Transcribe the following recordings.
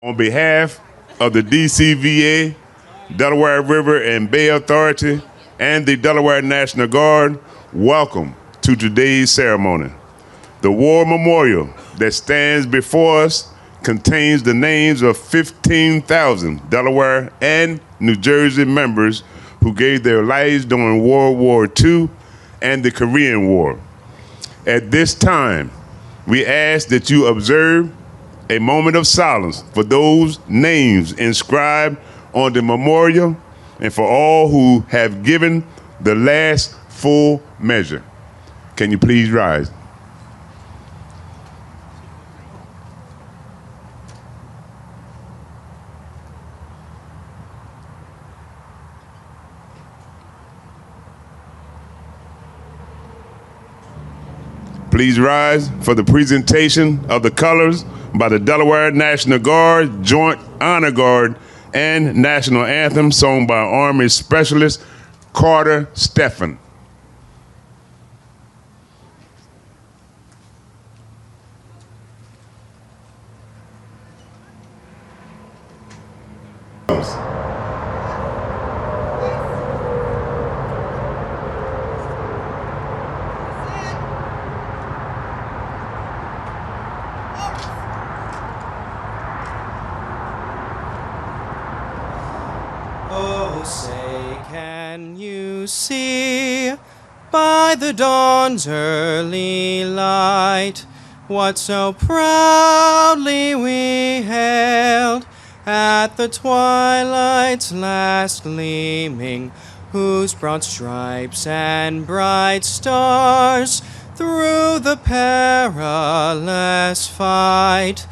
On behalf of the DCVA, Delaware River and Bay Authority, and the Delaware National Guard, welcome to today's ceremony. The war memorial that stands before us contains the names of 15,000 Delaware and New Jersey members who gave their lives during World War II and the Korean War. At this time, we ask that you observe a moment of silence for those names inscribed on the memorial and for all who have given the last full measure. Can you please rise? Please rise for the presentation of the colors by the Delaware National Guard, Joint Honor Guard, and National Anthem sung by Army Specialist Carter Stephan. Oh, say, can you see by the dawn's early light what so proudly we hailed at the twilight's last gleaming, whose broad stripes and bright stars through the perilous fight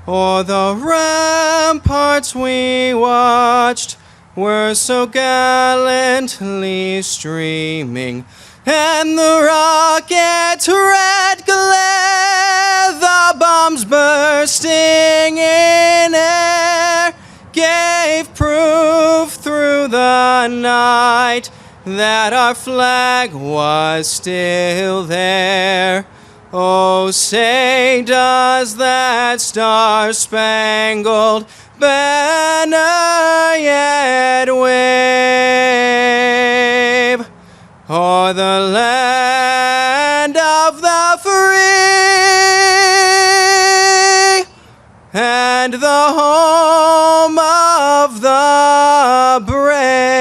o'er the ramparts we watched were so gallantly streaming, and the rocket's red glare, the bombs bursting in air, gave proof through the night that our flag was still there. Oh, say, does that star-spangled banner yet wave o'er the land of the free and the home of the brave?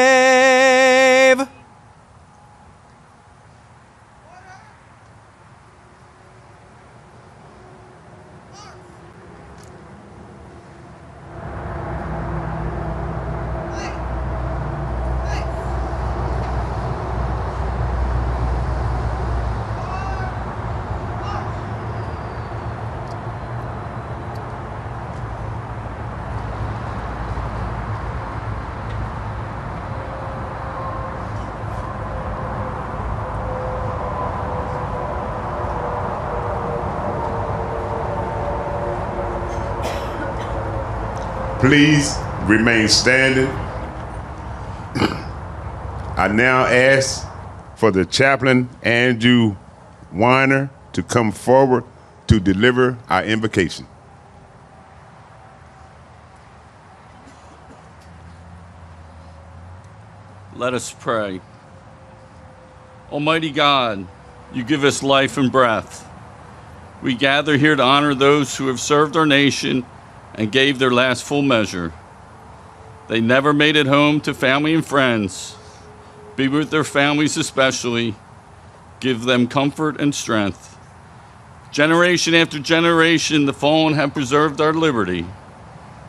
Please remain standing. I now ask for the chaplain, Andrew Weiner, to come forward to deliver our invocation. Let us pray. Almighty God, you give us life and breath. We gather here to honor those who have served our nation and gave their last full measure. They never made it home to family and friends. Be with their families especially. Give them comfort and strength. Generation after generation, the fallen have preserved our liberty.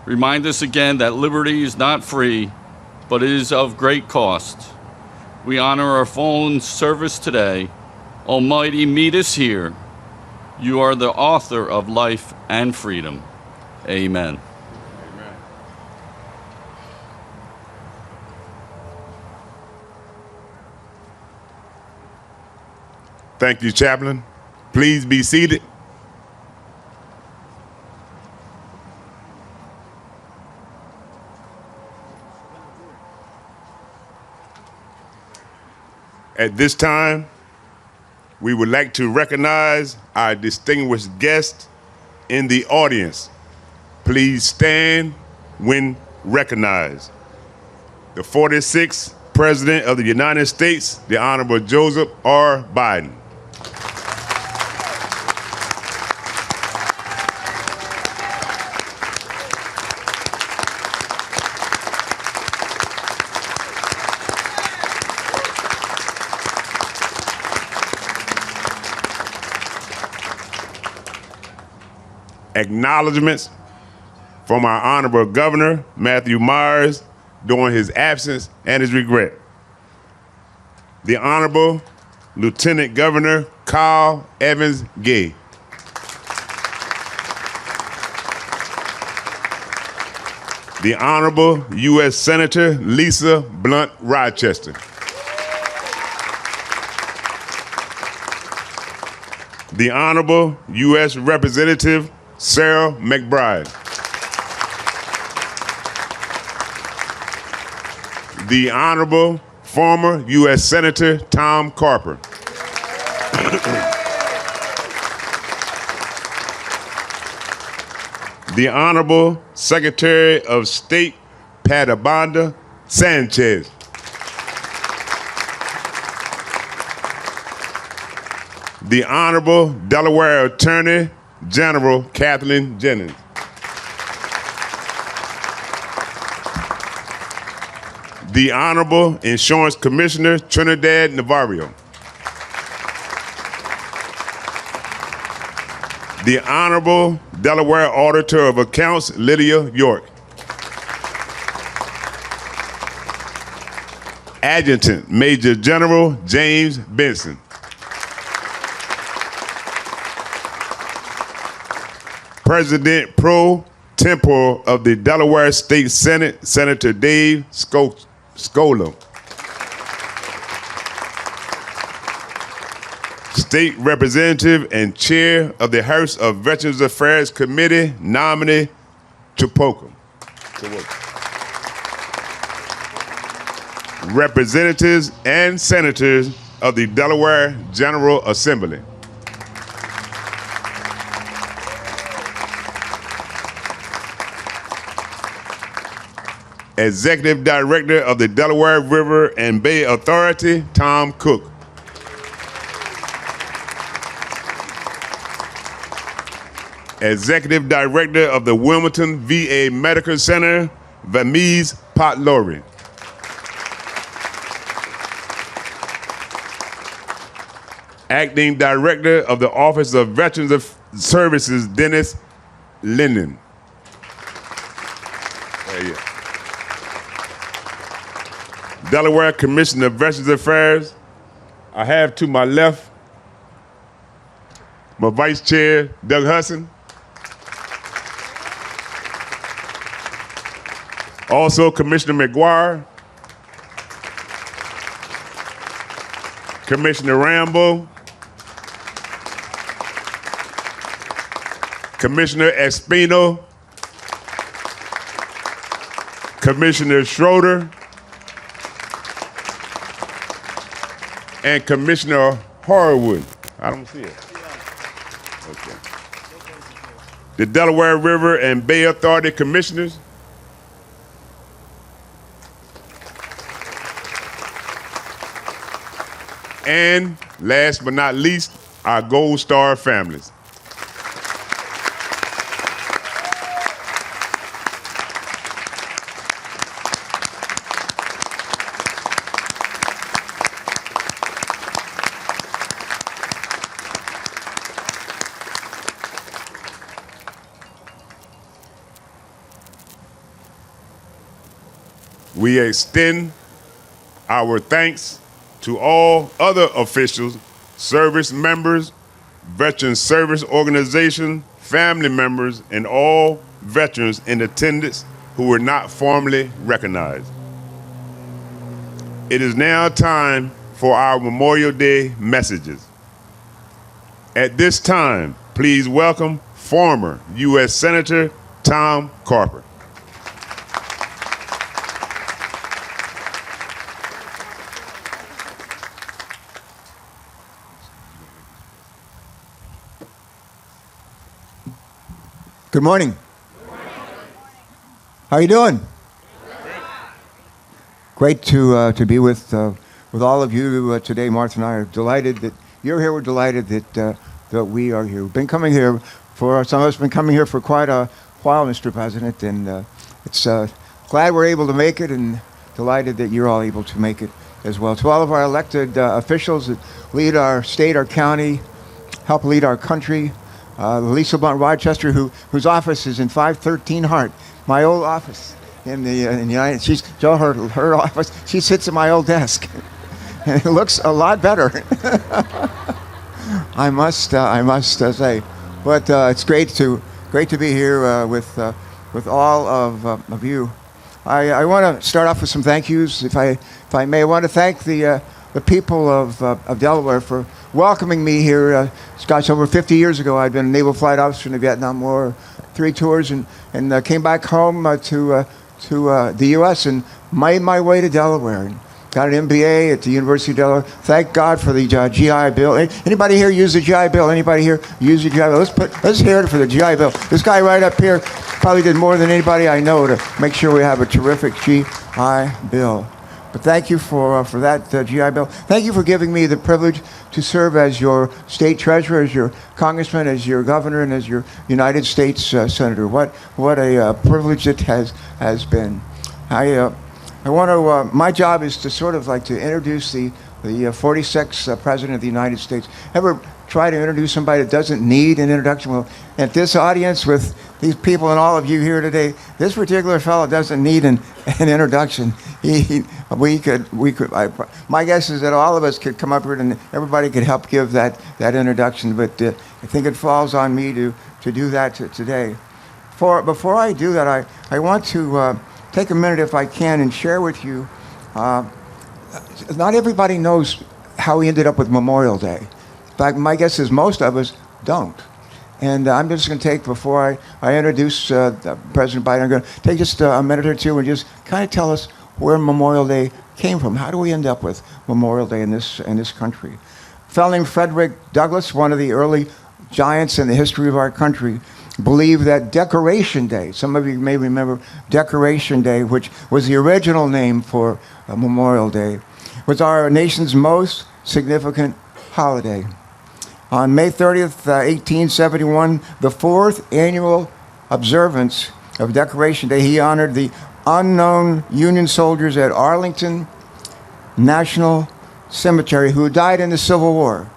Remind us again that liberty is not free, but it is of great cost. We honor our fallen service today. Almighty, meet us here. You are the author of life and freedom. Amen. Amen. Thank you, Chaplain. Please be seated. At this time, we would like to recognize our distinguished guests in the audience. please stand when recognized. The 46th President of the United States, the Honorable Joseph R. Biden. Acknowledgements from our Honorable Governor, Matthew Myers, during his absence and his regret. The Honorable Lieutenant Governor Carl Evans Gay. The Honorable U.S. Senator Lisa Blunt Rochester. The Honorable U.S. Representative Sarah McBride. The Honorable former U.S. Senator Tom Carper. The Honorable Secretary of State Patabanda Sanchez. The Honorable Delaware Attorney General Kathleen Jennings. The Honorable Insurance Commissioner Trinidad Navarro. The Honorable Delaware Auditor of Accounts Lydia York. Adjutant Major General James Benson. President pro tempore of the Delaware State Senate, Senator Dave Scola. State Representative and Chair of the House of Veterans Affairs Committee, nominee Chupoka. Representatives and Senators of the Delaware General Assembly. Executive Director of the Delaware River and Bay Authority, Tom Cook. Executive Director of the Wilmington VA Medical Center, Vamiz Potlori. Acting Director of the Office of Veterans Services, Dennis Linden. Delaware Commissioner of Veterans Affairs. I have to my left my Vice Chair, Doug Hudson. Also, Commissioner McGuire, Commissioner Rambo, Commissioner Espino, Commissioner Schroeder, and Commissioner Harwood. I don't see it. Okay. The Delaware River and Bay Authority Commissioners. And last but not least, our Gold Star families. We extend our thanks to all other officials, service members, veteran service organizations, family members, and all veterans in attendance who were not formally recognized. It is now time for our Memorial Day messages. At this time, please welcome former U.S. Senator Tom Carper. Good morning. How you doing? Great to be with all of you today. Martha and I are delighted that you're here. We're delighted that we are here. We've been coming here some of us have been coming here for quite a while, Mr. President, and it's glad we're able to make it, and delighted that you're all able to make it as well. To all of our elected officials that lead our state, our county, help lead our country, Lisa Blunt Rochester, whose office is in 513 Hart, my old office in the United. She's Joe, her office. She sits at my old desk, and it looks a lot better. I must say, but it's great to be here with all of you. I want to start off with some thank yous, if I may. I want to thank the people of Delaware for welcoming me here. Gosh, over 50 years ago, I'd been a naval flight officer in the Vietnam War, 3 tours, and came back home to the U.S. and made my way to Delaware. And got an MBA at the University of Delaware. Thank God for the GI Bill. Anybody here use the GI Bill? Anybody here use the GI Bill? Let's hear it for the GI Bill. This guy right up here probably did more than anybody I know to make sure we have a terrific GI Bill. But thank you for that GI Bill. Thank you for giving me the privilege to serve as your state treasurer, as your congressman, as your governor, and as your United States senator. What a privilege it has been. I want to. My job is to sort of like to introduce the 46th president of the United States. Ever try to introduce somebody that doesn't need an introduction? Well, at this audience with these people and all of you here today, this particular fellow doesn't need an introduction. My guess is that all of us could come up here and everybody could help give that introduction. But I think it falls on me to do that today. Before I do that, I want to take a minute, if I can, and share with you. Not everybody knows how we ended up with Memorial Day. In fact, my guess is most of us don't. And I'm just going to take, before I introduce President Biden, I'm going to take just a minute or two and just kind of tell us where Memorial Day came from. How do we end up with Memorial Day in this country? A fellow named Frederick Douglass, one of the early giants in the history of our country, believed that Decoration Day, some of you may remember Decoration Day, which was the original name for Memorial Day, was our nation's most significant holiday. On May 30th, 1871, the 4th annual observance of Decoration Day, he honored the unknown Union soldiers at Arlington National Cemetery who died in the Civil War.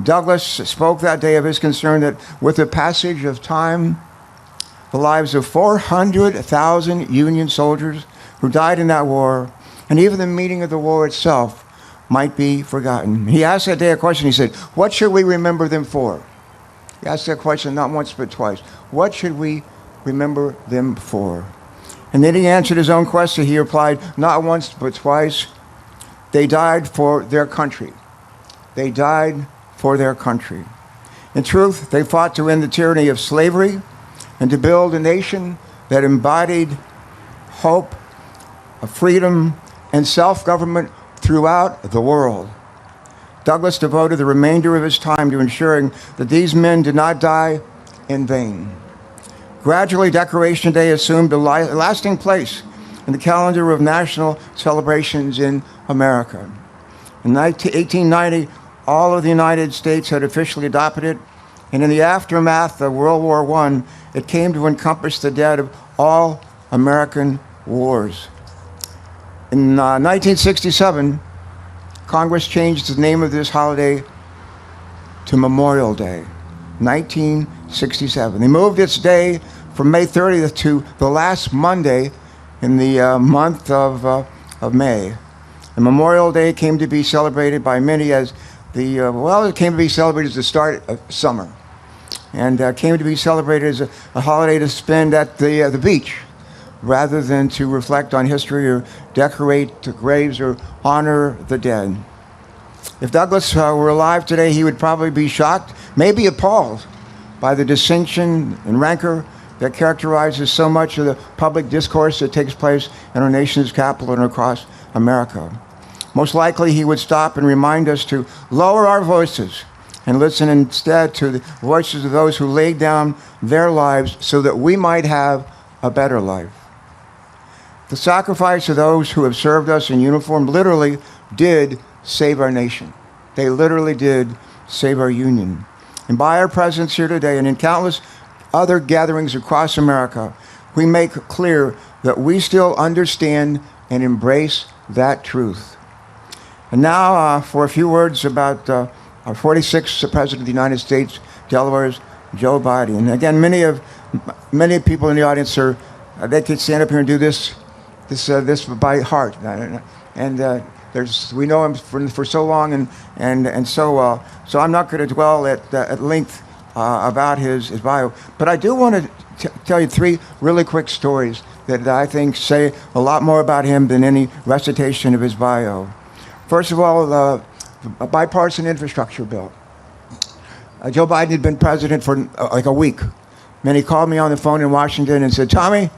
Douglass spoke that day of his concern that with the passage of time, the lives of 400,000 Union soldiers who died in that war, and even the meaning of the war itself, might be forgotten. He asked that day a question. He said, what should we remember them for? He asked that question not once but twice. What should we remember them for? And then he answered his own question. He replied, not once but twice, they died for their country. They died for their country. In truth, they fought to end the tyranny of slavery and to build a nation that embodied hope, freedom, and self-government throughout the world. Douglass devoted the remainder of his time to ensuring that these men did not die in vain. Gradually, Decoration Day assumed a lasting place in the calendar of national celebrations in America. In 1890, all of the United States had officially adopted it, and in the aftermath of World War I, it came to encompass the dead of all American wars. In 1967, Congress changed the name of this holiday to Memorial Day, 1967. They moved its day from May 30th to the last Monday in the month of May. And Memorial Day came to be celebrated by many as it came to be celebrated as the start of summer, and came to be celebrated as a holiday to spend at the beach, rather than to reflect on history or decorate the graves or honor the dead. If Douglass were alive today, he would probably be shocked, maybe appalled, by the dissension and rancor that characterizes so much of the public discourse that takes place in our nation's capital and across America. Most likely, he would stop and remind us to lower our voices and listen instead to the voices of those who laid down their lives so that we might have a better life. The sacrifice of those who have served us in uniform literally did save our nation. They literally did save our union. And by our presence here today and in countless other gatherings across America, we make clear that we still understand and embrace that truth. And now for a few words about our 46th President of the United States, Delaware's Joe Biden. And again, many people in the audience they could stand up here and do this by heart. And we know him for so long and so well. So I'm not going to dwell at length about his bio. But I do want to tell you three really quick stories that I think say a lot more about him than any recitation of his bio. First of all, a bipartisan infrastructure bill. Joe Biden had been president for like a week. Then he called me on the phone in Washington and said, Tommy,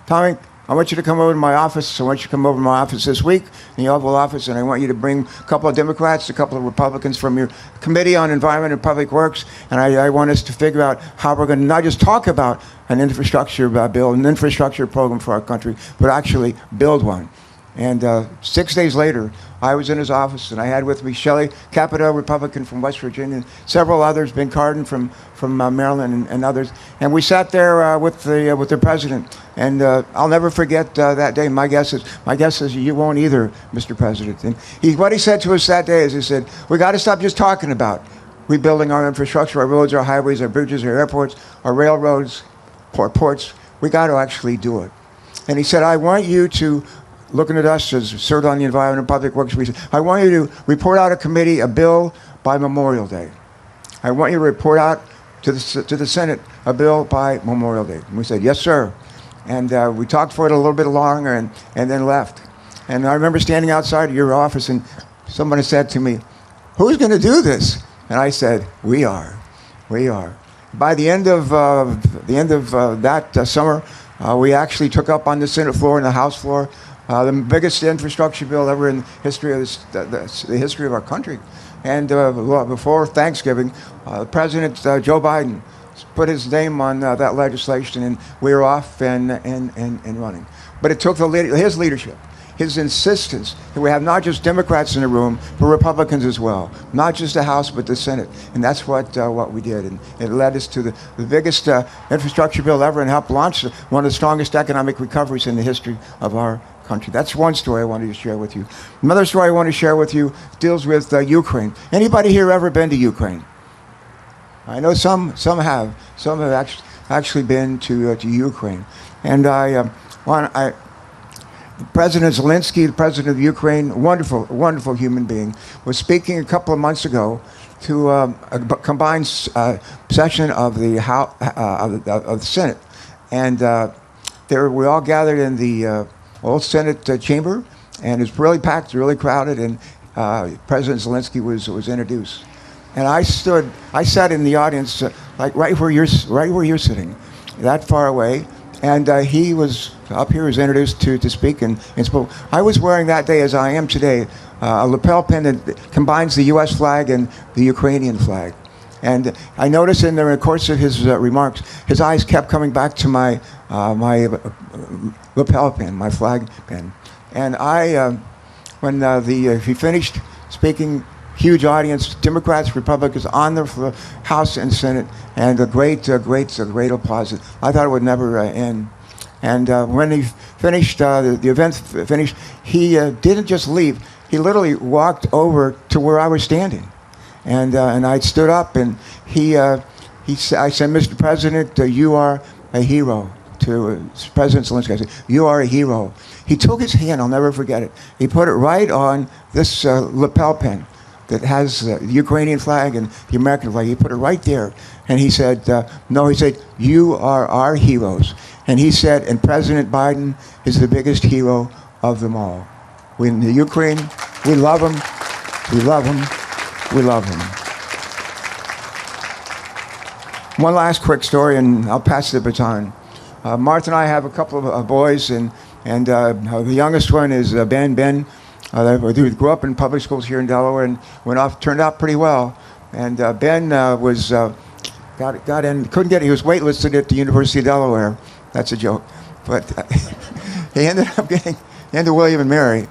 I want you to come over to my office. I want you to come over to my office this week in the Oval Office, and I want you to bring a couple of Democrats, a couple of Republicans from your Committee on Environment and Public Works, and I want us to figure out how we're going to not just talk about an infrastructure bill, an infrastructure program for our country, but actually build one. And 6 days later, I was in his office, and I had with me Shelley Capito, Republican from West Virginia, and several others, Ben Cardin from Maryland, and others. And we sat there with the president. And I'll never forget that day. My guess is you won't either, Mr. President. And what he said to us that day is, he said, we got to stop just talking about rebuilding our infrastructure, our roads, our highways, our bridges, our airports, our railroads, ports. We got to actually do it. And he said, I want you to, looking at us as served on the Environment and Public Works, I want you to report out a bill by Memorial Day. I want you to report out to the Senate a bill by Memorial Day. And we said, yes, sir. And we talked for it a little bit longer and then left. And I remember standing outside of your office and somebody said to me, who's going to do this? And I said, we are. By the end of that summer, we actually took up on the Senate floor and the House floor the biggest infrastructure bill ever in history of the history of our country. And before Thanksgiving, President Joe Biden put his name on that legislation, and we were off and running. But it took his leadership, his insistence that we have not just Democrats in the room, but Republicans as well. Not just the House, but the Senate. And that's what we did. And it led us to the biggest infrastructure bill ever and helped launch one of the strongest economic recoveries in the history of our country. That's one story I wanted to share with you. Another story I want to share with you deals with Ukraine. Anybody here ever been to Ukraine? I know some have. Some have actually been to Ukraine. And President Zelensky, the president of Ukraine, wonderful human being, was speaking a couple of months ago to a combined session of the Senate, and we all gathered in the old Senate chamber, and it's really packed, really crowded, and President Zelensky was introduced, and I sat in the audience, like right where you're sitting, that far away. And he was up here, was introduced to speak and spoke. I was wearing that day, as I am today, a lapel pin that combines the U.S. flag and the Ukrainian flag. And I noticed in the course of his remarks, his eyes kept coming back to my lapel pin, my flag pin. And when he finished speaking, huge audience, Democrats, Republicans on the House and Senate, and a great applause. I thought it would never end. And when he finished, the event finished, he didn't just leave. He literally walked over to where I was standing, and I stood up, and I said, Mr. President, you are a hero. To President Zelensky, I said, you are a hero. He took his hand, I'll never forget it. He put it right on this lapel pin that has the Ukrainian flag and the American flag. He put it right there. And he said, no, he said, you are our heroes. And he said, and President Biden is the biggest hero of them all. In the Ukraine, we love him, we love him, we love him. One last quick story, and I'll pass the baton. Martha and I have a couple of boys, and the youngest one is Ben. He grew up in public schools here in Delaware and turned out pretty well. And Ben got in, couldn't get, he was waitlisted at the University of Delaware. That's a joke. but he ended up getting into William and Mary,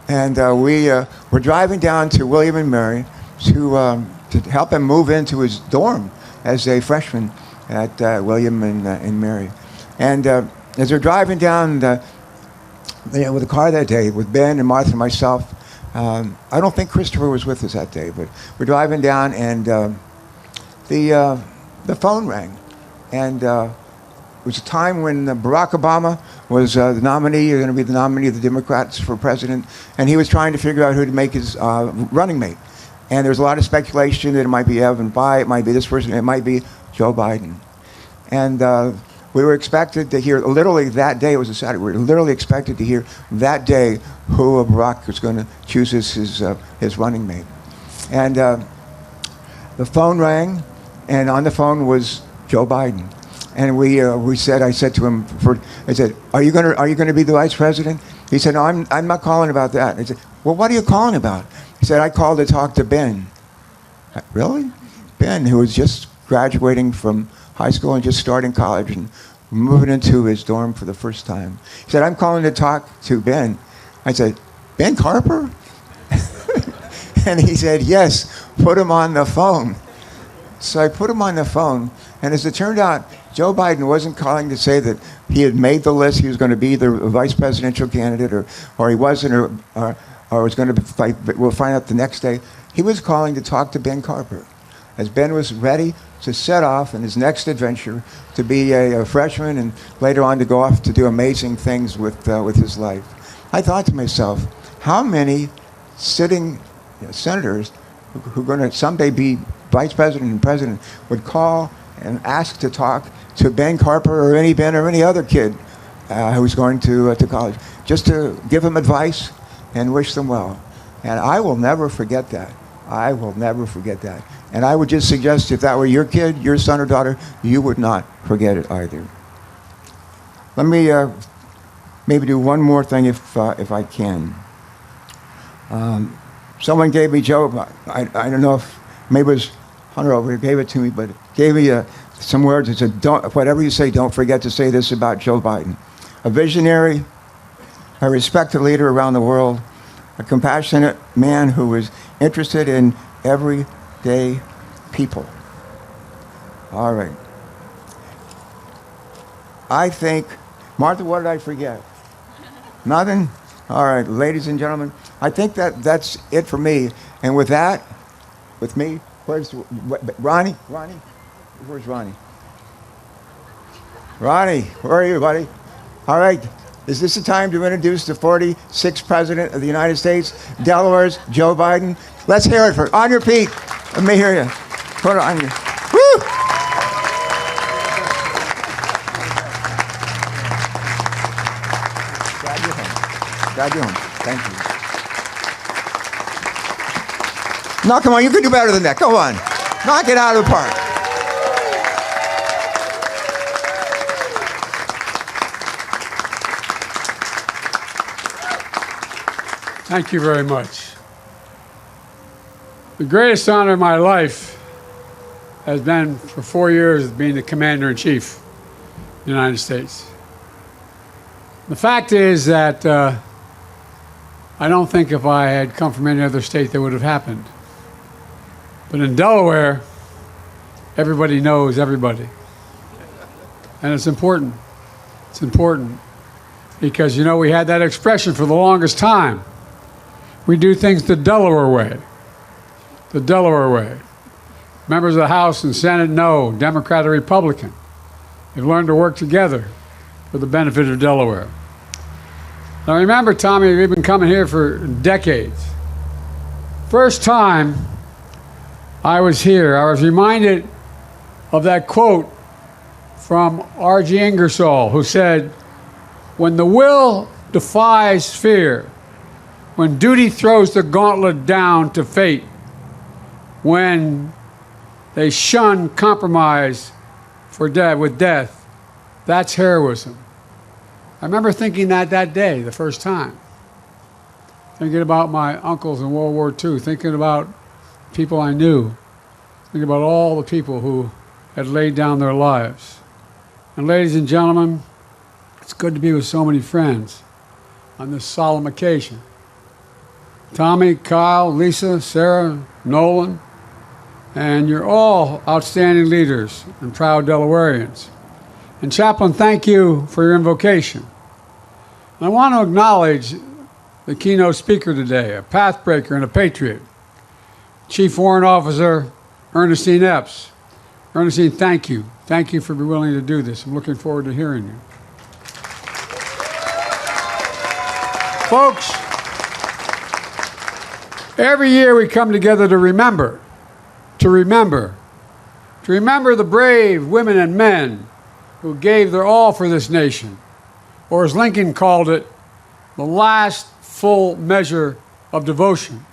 and we were driving down to William and Mary to help him move into his dorm as a freshman at William and Mary. And as we're driving down with the car that day with Ben and Martha and myself, I don't think Christopher was with us that day, but we're driving down, and the phone rang, and it was a time when Barack Obama was the nominee, going to be the nominee of the Democrats for president, and he was trying to figure out who to make his running mate. And there was a lot of speculation that it might be Evan Bayh, it might be this person, it might be Joe Biden. And we were expected to hear, literally that day, it was a Saturday, we were literally expected to hear that day who Barack was going to choose as his running mate. And the phone rang, and on the phone was Joe Biden. And I said to him, I said, are you going to be the vice president? He said, no, I'm not calling about that. I said, well, what are you calling about? He said, I called to talk to Ben. Really? Ben, who was just graduating from high school and just starting college and moving into his dorm for the first time. He said, I'm calling to talk to Ben. I said, Ben Carper? And he said, yes, put him on the phone. So I put him on the phone, and as it turned out, Joe Biden wasn't calling to say that he had made the list, he was going to be the vice presidential candidate, or he wasn't, or was going to fight, but we'll find out the next day. He was calling to talk to Ben Carper, as Ben was ready to set off in his next adventure to be a freshman and later on to go off to do amazing things with his life. I thought to myself, how many sitting senators who are going to someday be vice president and president would call and ask to talk to Ben Carper or any Ben or any other kid who's going to college, just to give them advice and wish them well. And I will never forget that. I will never forget that. And I would just suggest if that were your kid, your son or daughter, you would not forget it either. Let me maybe do one more thing if I can. Someone gave me, Joe, I don't know if, maybe it was Hunter over here gave it to me, but gave me some words. It said, whatever you say, don't forget to say this about Joe Biden. A visionary, a respected leader around the world, a compassionate man who was interested in everyday people. All right. I think, Martha, what did I forget? Nothing? All right, ladies and gentlemen, I think that's it for me. And with that, with me, where's Ronnie? Ronnie? Where's Ronnie? Ronnie, where are you, buddy? All right. Is this the time to introduce the 46th President of the United States, Delaware's Joe Biden? Let's hear it for, on your feet. Let me hear you. Put it on you. Woo! Glad you're home. Thank you. No, come on, you can do better than that. Go on. Knock it out of the park. Thank you very much. The greatest honor of my life has been for 4 years being the Commander-in-Chief of the United States. The fact is that I don't think if I had come from any other state that would have happened. But in Delaware, everybody knows everybody. And it's important. It's important because, you know, we had that expression for the longest time. We do things the Delaware way. The Delaware way. Members of the House and Senate know, Democrat or Republican. They've learned to work together for the benefit of Delaware. Now remember, Tommy, we've been coming here for decades. First time I was here, I was reminded of that quote from R.G. Ingersoll, who said, "When the will defies fear, when duty throws the gauntlet down to fate, when they shun compromise with death, that's heroism." I remember thinking that day, the first time. Thinking about my uncles in World War II, thinking about people I knew, thinking about all the people who had laid down their lives. And ladies and gentlemen, It's good to be with so many friends on this solemn occasion. Tommy, Kyle, Lisa, Sarah, Nolan, and you're all outstanding leaders and proud Delawareans. And Chaplain, thank you for your invocation. And I want to acknowledge the keynote speaker today, a pathbreaker and a patriot, Chief Warrant Officer Ernestine Epps. Ernestine, thank you. Thank you for being willing to do this. I'm looking forward to hearing you. Folks, every year we come together to remember the brave women and men who gave their all for this nation, or as Lincoln called it, the last full measure of devotion.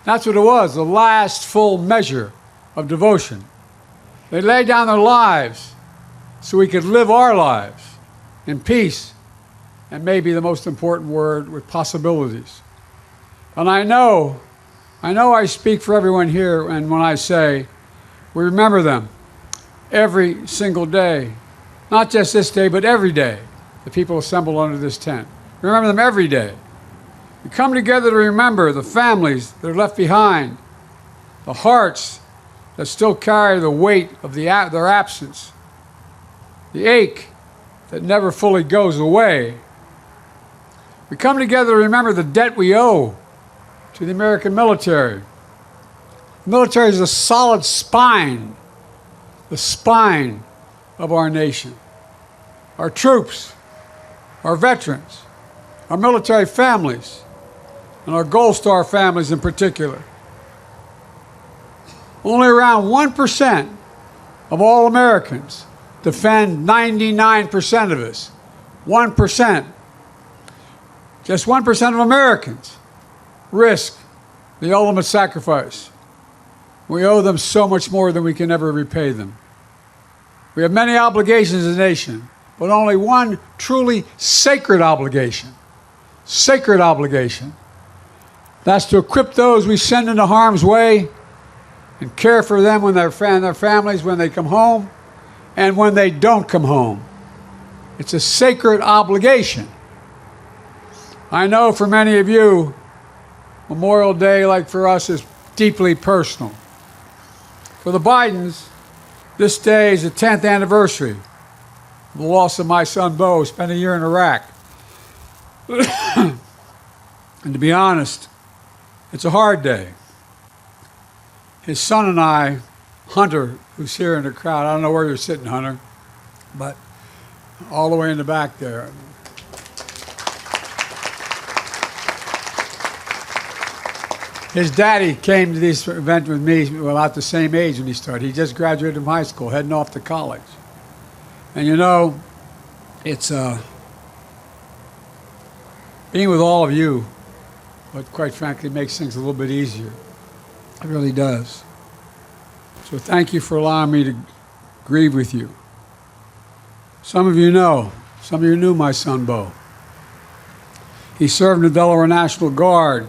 That's what it was, the last full measure of devotion. They laid down their lives so we could live our lives in peace, and maybe the most important word, with possibilities. And I know I speak for everyone here, and when I say we remember them every single day, not just this day, but every day, the people assembled under this tent. We remember them every day. We come together to remember the families that are left behind, the hearts that still carry the weight of their absence, the ache that never fully goes away. We come together to remember the debt we owe to the American military. The military is the solid spine, the spine of our nation. Our troops, our veterans, our military families, and our Gold Star families in particular. Only around 1% of all Americans defend 99% of us. 1%. Just 1% of Americans risk the ultimate sacrifice. We owe them so much more than we can ever repay them. We have many obligations as a nation, but only one truly sacred obligation. Sacred obligation. That's to equip those we send into harm's way and care for them when their families when they come home and when they don't come home. It's a sacred obligation. I know for many of you, Memorial Day, like for us, is deeply personal. For the Bidens, this day is the 10th anniversary of the loss of my son, Bo, who spent a year in Iraq. And to be honest, it's a hard day. His son and I, Hunter, who's here in the crowd, I don't know where you're sitting, Hunter, but all the way in the back there. His daddy came to this event with me about the same age when he started. He just graduated from high school, heading off to college. And you know, it's being with all of you, but quite frankly, makes things a little bit easier. It really does. So thank you for allowing me to grieve with you. Some of you knew my son, Bo. He served in the Delaware National Guard,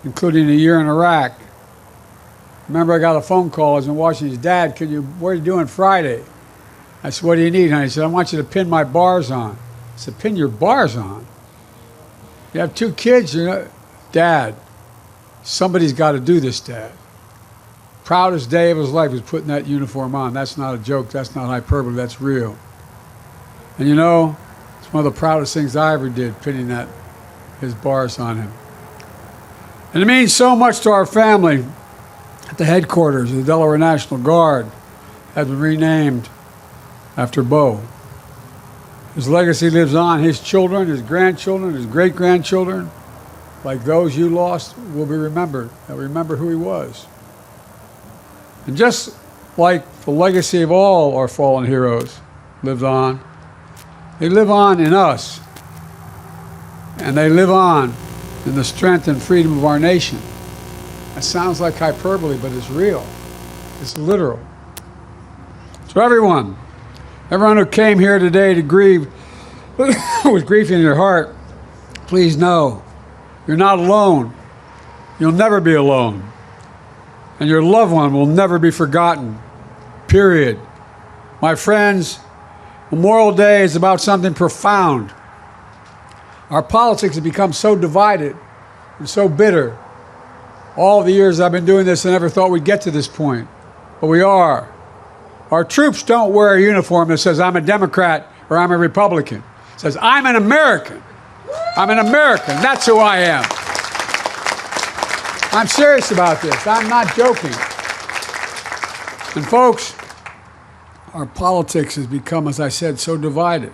including a year in Iraq. Remember, I got a phone call. I was in Washington. His dad, what are you doing Friday? I said, what do you need, honey? He said, I want you to pin my bars on. I said, pin your bars on? You have 2 kids, you know? Dad, somebody's got to do this, Dad. Proudest day of his life was putting that uniform on. That's not a joke. That's not hyperbole. That's real. And you know, it's one of the proudest things I ever did, pinning his bars on him. And it means so much to our family at the headquarters of the Delaware National Guard has been renamed after Bo. His legacy lives on. His children, his grandchildren, his great-grandchildren, like those you lost, will be remembered. They'll remember who he was. And just like the legacy of all our fallen heroes lives on, they live on in us. And they live on in the strength and freedom of our nation. That sounds like hyperbole, but it's real. It's literal. So everyone who came here today to grieve with grief in your heart, please know you're not alone. You'll never be alone. And your loved one will never be forgotten. Period. My friends, Memorial Day is about something profound. Our politics have become so divided and so bitter. All the years I've been doing this, I never thought we'd get to this point, but we are. Our troops don't wear a uniform that says I'm a Democrat or I'm a Republican. It says I'm an American. I'm an American. That's who I am. I'm serious about this. I'm not joking. And folks, our politics has become, as I said, so divided.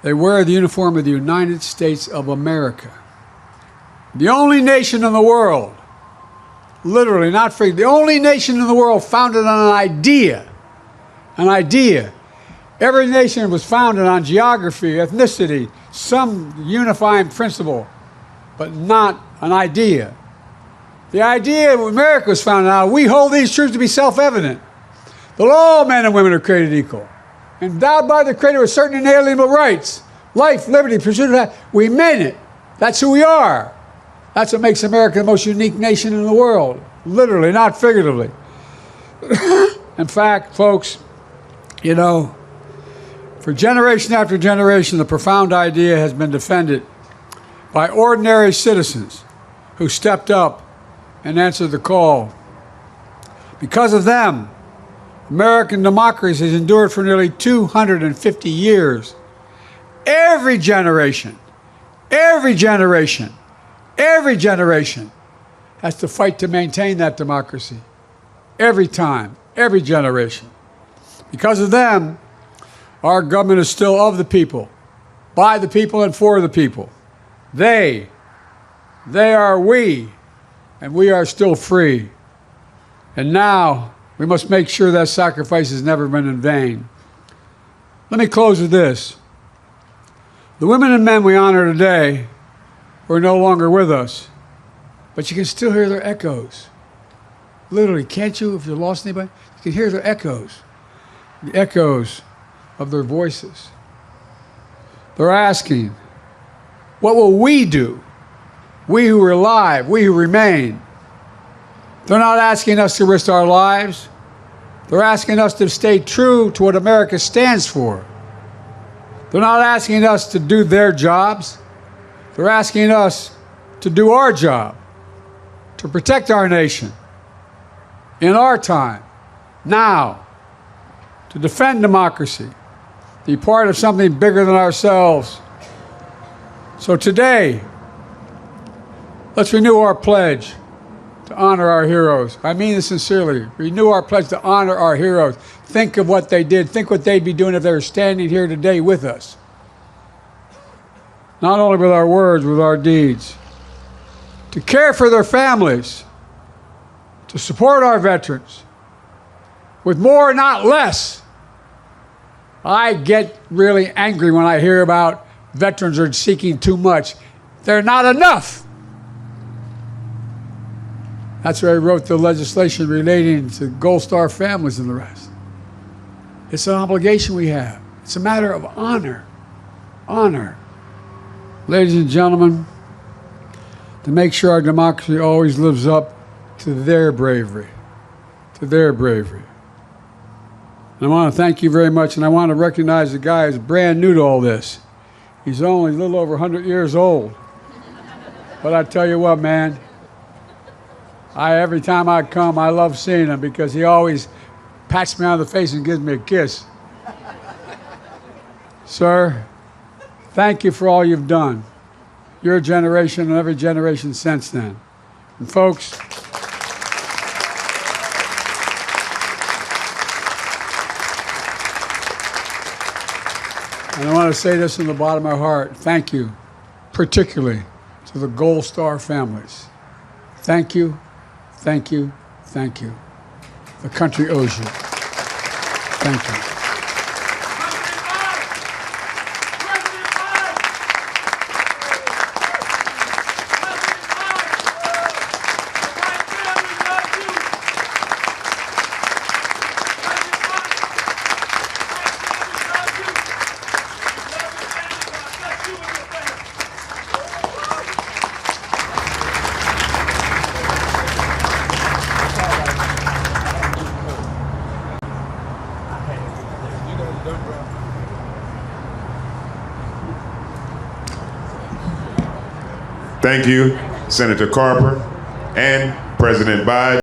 They wear the uniform of the United States of America. The only nation in the world, literally, not free, the only nation in the world founded on an idea. An idea. Every nation was founded on geography, ethnicity, some unifying principle, but not an idea. The idea of America was founded on, we hold these truths to be self-evident, that all men and women are created equal, endowed by the Creator with certain inalienable rights, life, liberty, pursuit of that. We meant it. That's who we are. That's what makes America the most unique nation in the world, literally, not figuratively. In fact, folks, you know, for generation after generation, the profound idea has been defended by ordinary citizens who stepped up and answered the call. Because of them, American democracy has endured for nearly 250 years. Every generation has to fight to maintain that democracy. Every time, every generation. Because of them, our government is still of the people, by the people and for the people. They are we, and we are still free. And now, we must make sure that sacrifice has never been in vain. Let me close with this. The women and men we honor today who are no longer with us, but you can still hear their echoes. Literally, can't you, if you lost anybody? You can hear their echoes. The echoes of their voices. They're asking, what will we do? We who are alive, we who remain. They're not asking us to risk our lives. They're asking us to stay true to what America stands for. They're not asking us to do their jobs. They're asking us to do our job, to protect our nation in our time, now, to defend democracy, be part of something bigger than ourselves. So today, let's renew our pledge to honor our heroes. I mean this sincerely. Renew our pledge to honor our heroes. Think of what they did. Think what they'd be doing if they were standing here today with us. Not only with our words, with our deeds. To care for their families. To support our veterans. With more, not less. I get really angry when I hear about veterans are seeking too much. They're not enough. That's why I wrote the legislation relating to Gold Star families and the rest. It's an obligation we have. It's a matter of honor. Honor. Ladies and gentlemen, to make sure our democracy always lives up to their bravery. To their bravery. And I want to thank you very much, and I want to recognize the guy who's brand new to all this. He's only a little over 100 years old. But I tell you what, man, every time I come, I love seeing him because he always pats me on the face and gives me a kiss. Sir, thank you for all you've done. Your generation and every generation since then. And folks, and I want to say this from the bottom of my heart, thank you, particularly to the Gold Star families. Thank you. Thank you, thank you. The country owes you. Thank you. Thank you, Senator Carper and President Biden.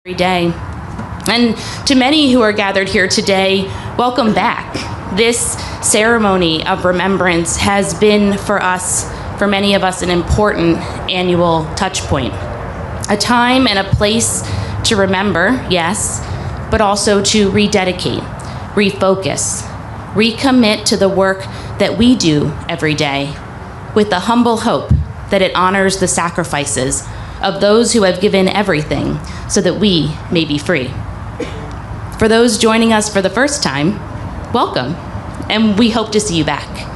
Every day. And to many who are gathered here today, welcome back. This ceremony of remembrance has been for many of us, an important annual touch point. A time and a place to remember, yes, but also to rededicate, refocus, recommit to the work that we do every day, with the humble hope that it honors the sacrifices of those who have given everything so that we may be free. For those joining us for the first time, welcome, and we hope to see you back.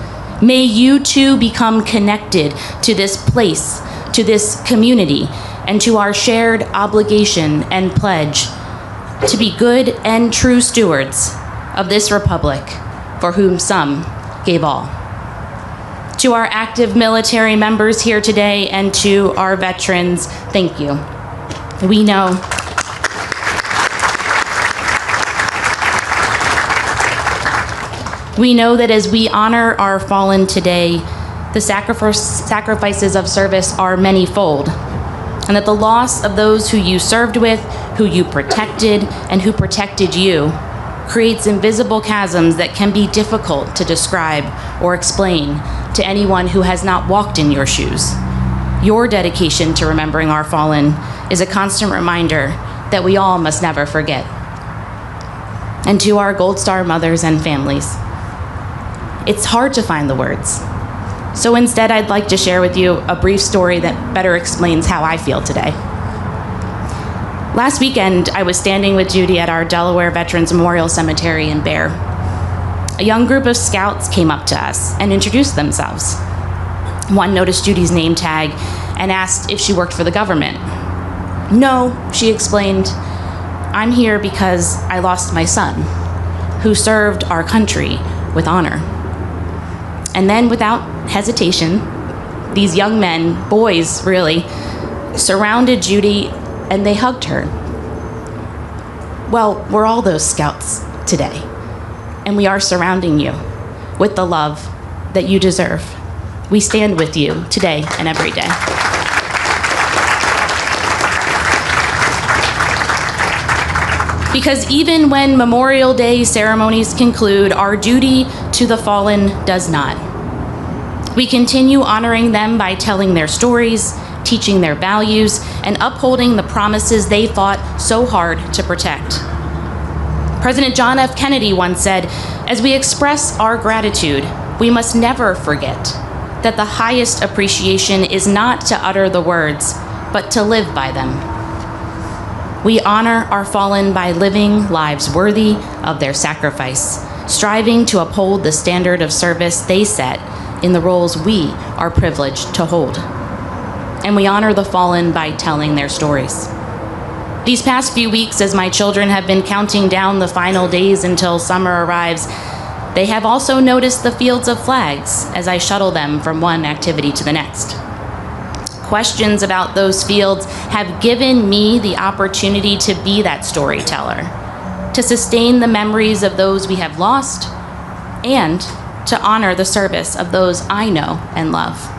May you too become connected to this place, to this community, and to our shared obligation and pledge to be good and true stewards of this republic for whom some gave all. To our active military members here today and to our veterans, thank you. We know that as we honor our fallen today, the sacrifices of service are manyfold, and that the loss of those who you served with, who you protected, and who protected you creates invisible chasms that can be difficult to describe or explain to anyone who has not walked in your shoes. Your dedication to remembering our fallen is a constant reminder that we all must never forget. And to our Gold Star mothers and families, it's hard to find the words. So instead, I'd like to share with you a brief story that better explains how I feel today. Last weekend, I was standing with Judy at our Delaware Veterans Memorial Cemetery in Bear. A young group of scouts came up to us and introduced themselves. One noticed Judy's name tag and asked if she worked for the government. No, she explained, I'm here because I lost my son, who served our country with honor. And then without hesitation, these young men, boys really, surrounded Judy and they hugged her. Well, we're all those scouts today, and we are surrounding you with the love that you deserve. We stand with you today and every day. Because even when Memorial Day ceremonies conclude, our duty to the fallen does not. We continue honoring them by telling their stories, teaching their values, and upholding the promises they fought so hard to protect. President John F. Kennedy once said, as we express our gratitude, we must never forget that the highest appreciation is not to utter the words, but to live by them. We honor our fallen by living lives worthy of their sacrifice, striving to uphold the standard of service they set in the roles we are privileged to hold. And we honor the fallen by telling their stories. These past few weeks, as my children have been counting down the final days until summer arrives, they have also noticed the fields of flags as I shuttle them from one activity to the next. Questions about those fields have given me the opportunity to be that storyteller, to sustain the memories of those we have lost, and to honor the service of those I know and love.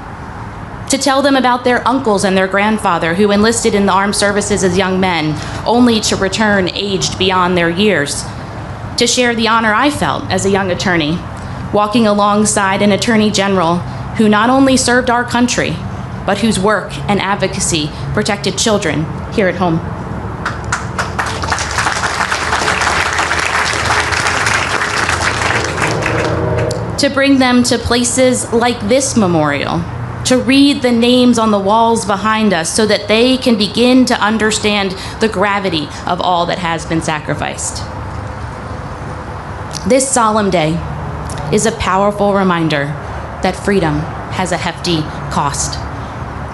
To tell them about their uncles and their grandfather who enlisted in the armed services as young men, only to return aged beyond their years. To share the honor I felt as a young attorney, walking alongside an attorney general who not only served our country, but whose work and advocacy protected children here at home. To bring them to places like this memorial, to read the names on the walls behind us so that they can begin to understand the gravity of all that has been sacrificed. This solemn day is a powerful reminder that freedom has a hefty cost.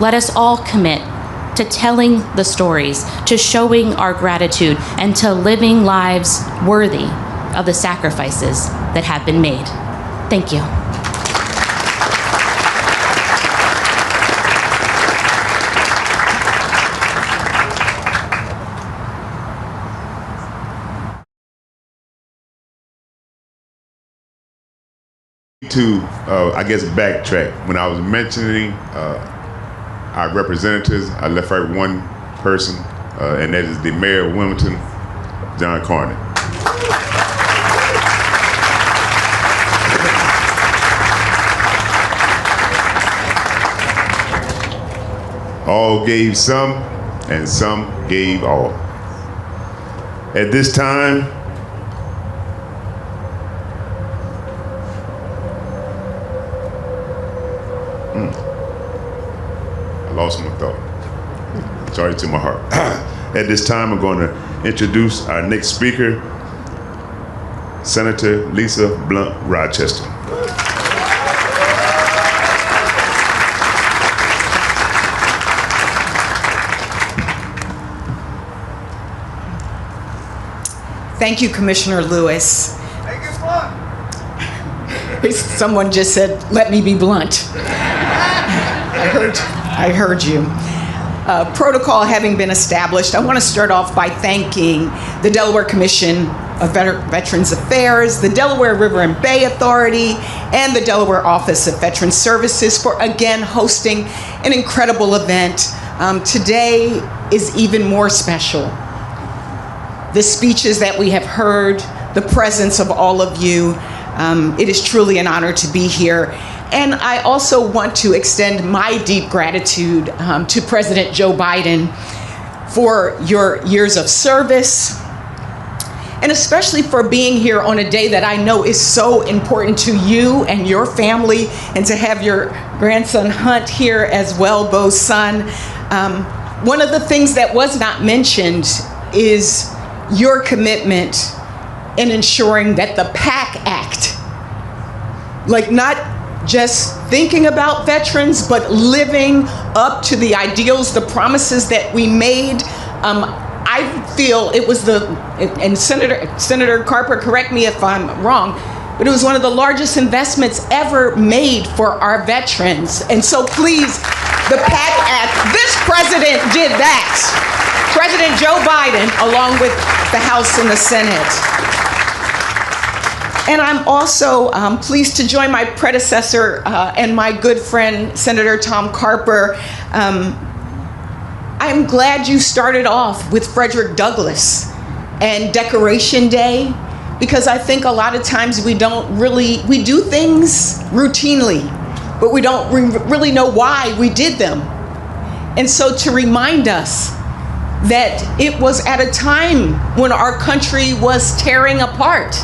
Let us all commit to telling the stories, to showing our gratitude, and to living lives worthy of the sacrifices that have been made. Thank you. To, I guess, backtrack. When I was mentioning our representatives, I left out one person, and that is the mayor of Wilmington, John Carney. All gave some, and some gave all. At this time, I lost my thought. Sorry to my heart. At this time, I'm going to introduce our next speaker, Senator Lisa Blunt Rochester. Thank you, Commissioner Lewis. Someone just said, "Let me be blunt." I heard you. Protocol having been established, I want to start off by thanking the Delaware Commission of Veterans Affairs, the Delaware River and Bay Authority, and the Delaware Office of Veterans Services for again hosting an incredible event. Today is even more special. The speeches that we have heard, the presence of all of you, it is truly an honor to be here. And I also want to extend my deep gratitude to President Joe Biden for your years of service, and especially for being here on a day that I know is so important to you and your family, and to have your grandson Hunt here as well, Bo's son. One of the things that was not mentioned is your commitment in ensuring that the PAC Act, like not just thinking about veterans, but living up to the ideals, the promises that we made. I feel it was and Senator Carper, correct me if I'm wrong, but it was one of the largest investments ever made for our veterans. And so please, the PAC Act, this president did that. President Joe Biden, along with the House and the Senate. And I'm also pleased to join my predecessor and my good friend, Senator Tom Carper. I'm glad you started off with Frederick Douglass and Decoration Day, because I think a lot of times we do things routinely, but we don't really know why we did them. And so to remind us that it was at a time when our country was tearing apart,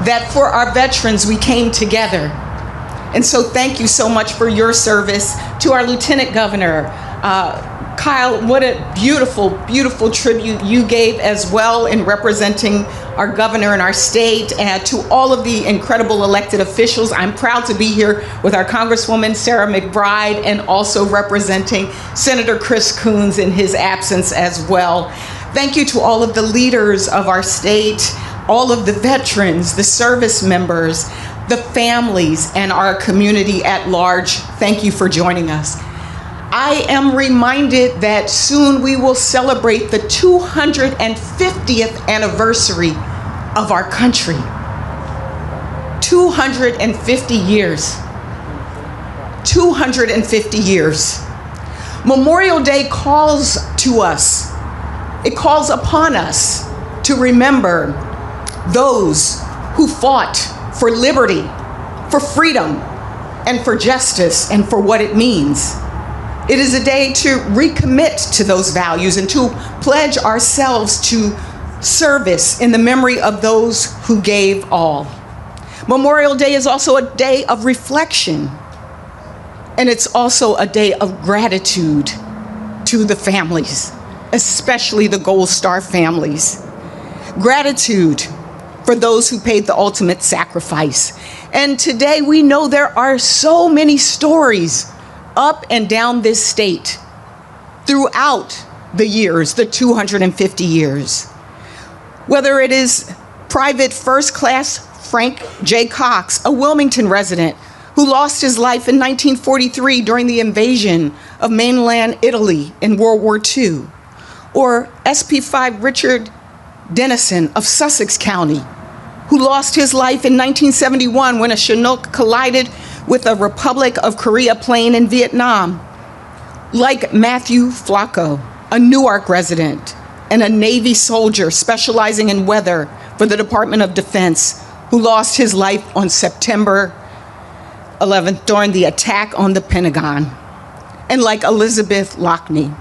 that for our veterans we came together. And so thank you so much for your service. To our Lieutenant Governor, Kyle, what a beautiful, beautiful tribute you gave as well in representing our governor and our state. And to all of the incredible elected officials, I'm proud to be here with our Congresswoman Sarah McBride, and also representing Senator Chris Coons in his absence as well. Thank you to all of the leaders of our state, all of the veterans, the service members, the families, and our community at large. Thank you for joining us. I am reminded that soon we will celebrate the 250th anniversary of our country. 250 years. 250 years. Memorial Day calls to us. It calls upon us to remember those who fought for liberty, for freedom, and for justice, and for what it means. It is a day to recommit to those values and to pledge ourselves to service in the memory of those who gave all. Memorial Day is also a day of reflection, and it's also a day of gratitude to the families, especially the Gold Star families. Gratitude for those who paid the ultimate sacrifice. And today we know there are so many stories up and down this state throughout the years, the 250 years. Whether it is Private First Class Frank J. Cox, a Wilmington resident who lost his life in 1943 during the invasion of mainland Italy in World War II, or SP5 Richard Dennison of Sussex County, who lost his life in 1971 when a Chinook collided with a Republic of Korea plane in Vietnam. Like Matthew Flacco, a Newark resident and a Navy soldier specializing in weather for the Department of Defense, who lost his life on September 11th during the attack on the Pentagon. And like Elizabeth Lockney,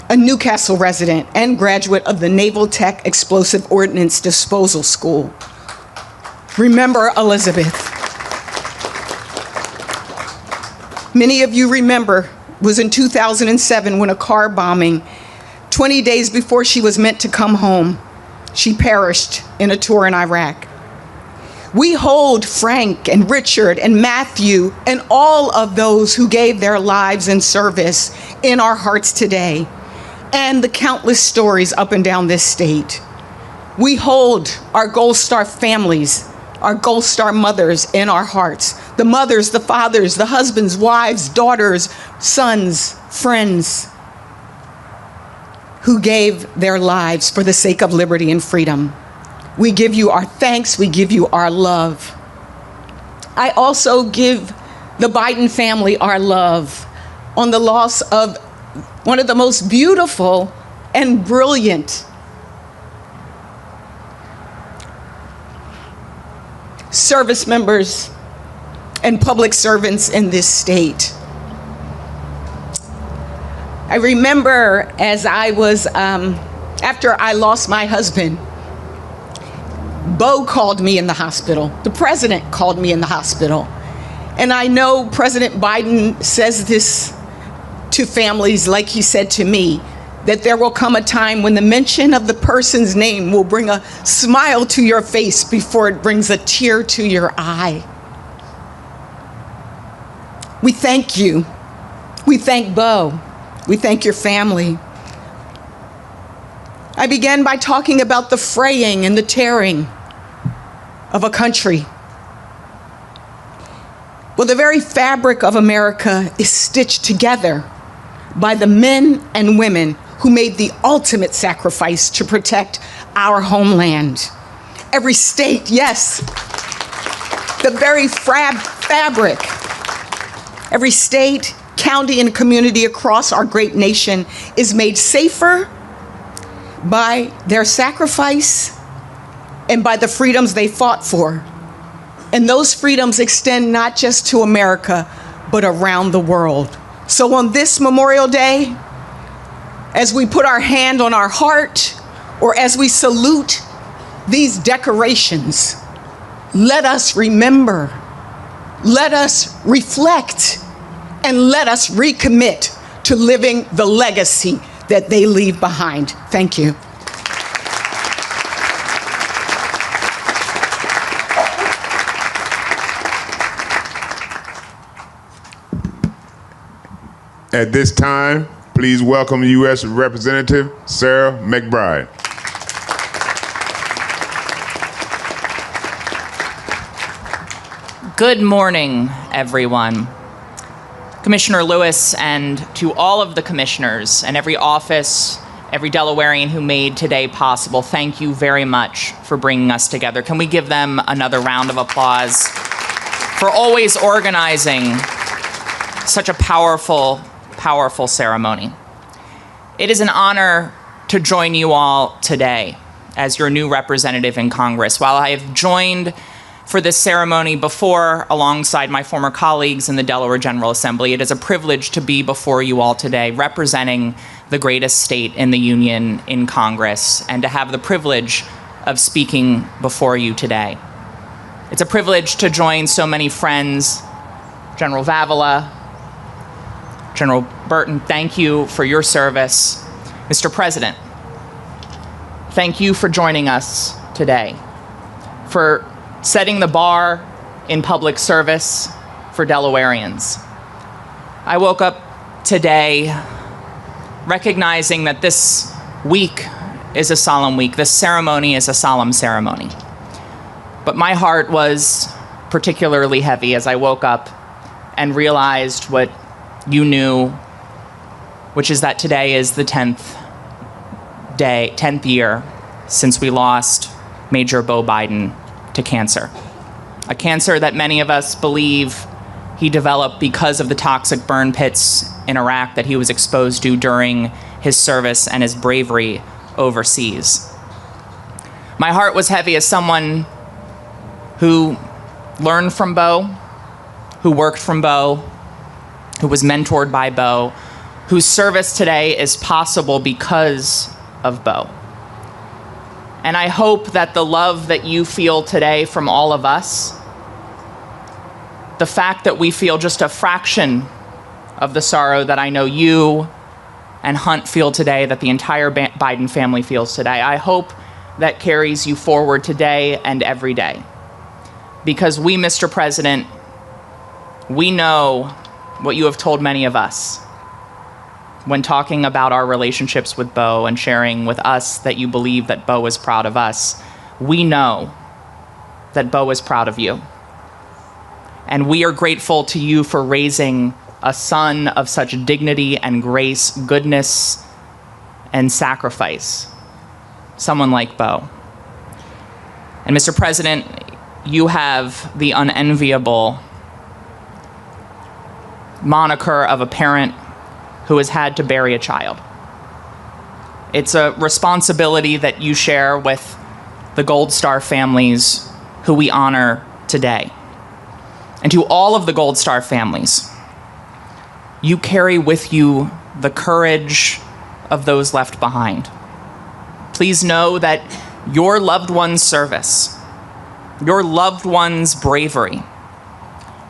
a Newcastle resident and graduate of the Naval Tech Explosive Ordnance Disposal School. Remember Elizabeth. Many of you remember was in 2007 when a car bombing, 20 days before she was meant to come home, she perished in a tour in Iraq. We hold Frank and Richard and Matthew and all of those who gave their lives in service in our hearts today, and the countless stories up and down this state. We hold our Gold Star families, our Gold Star mothers in our hearts. The mothers, the fathers, the husbands, wives, daughters, sons, friends who gave their lives for the sake of liberty and freedom. We give you our thanks, we give you our love. I also give the Biden family our love on the loss of one of the most beautiful and brilliant service members and public servants in this state. I remember as I was, after I lost my husband, Bo called me in the hospital. The president called me in the hospital. And I know President Biden says this to families like he said to me, that there will come a time when the mention of the person's name will bring a smile to your face before it brings a tear to your eye. We thank you. We thank Bo. We thank your family. I began by talking about the fraying and the tearing of a country. Well, the very fabric of America is stitched together by the men and women who made the ultimate sacrifice to protect our homeland. Every state, yes, the very fabric. Every state, county, and community across our great nation is made safer by their sacrifice and by the freedoms they fought for. And those freedoms extend not just to America, but around the world. So on this Memorial Day, as we put our hand on our heart, or as we salute these decorations, let us remember, let us reflect, and let us recommit to living the legacy that they leave behind. Thank you. At this time, please welcome U.S. Representative Sarah McBride. Good morning, everyone. Commissioner Lewis, and to all of the commissioners and every office, every Delawarean who made today possible, thank you very much for bringing us together. Can we give them another round of applause for always organizing such a powerful ceremony. It is an honor to join you all today as your new representative in Congress. While I have joined for this ceremony before alongside my former colleagues in the Delaware General Assembly, it is a privilege to be before you all today representing the greatest state in the Union in Congress and to have the privilege of speaking before you today. It's a privilege to join so many friends, General Vavala, General Burton, thank you for your service. Mr. President, thank you for joining us today, for setting the bar in public service for Delawareans. I woke up today recognizing that this week is a solemn week. This ceremony is a solemn ceremony. But my heart was particularly heavy as I woke up and realized what you knew, which is that today is the 10th year since we lost Major Bo Biden to cancer. A cancer that many of us believe he developed because of the toxic burn pits in Iraq that he was exposed to during his service and his bravery overseas. My heart was heavy as someone who learned from Bo, who worked from Bo, who was mentored by Bo, whose service today is possible because of Bo. And I hope that the love that you feel today from all of us, the fact that we feel just a fraction of the sorrow that I know you and Hunt feel today, that the entire Biden family feels today, I hope that carries you forward today and every day. Because we, Mr. President, we know what you have told many of us when talking about our relationships with Bo and sharing with us that you believe that Bo is proud of us. We know that Bo is proud of you. And we are grateful to you for raising a son of such dignity and grace, goodness, and sacrifice. Someone like Bo. And Mr. President, you have the unenviable moniker of a parent who has had to bury a child. It's a responsibility that you share with the Gold Star families who we honor today. And to all of the Gold Star families, you carry with you the courage of those left behind. Please know that your loved one's service, your loved one's bravery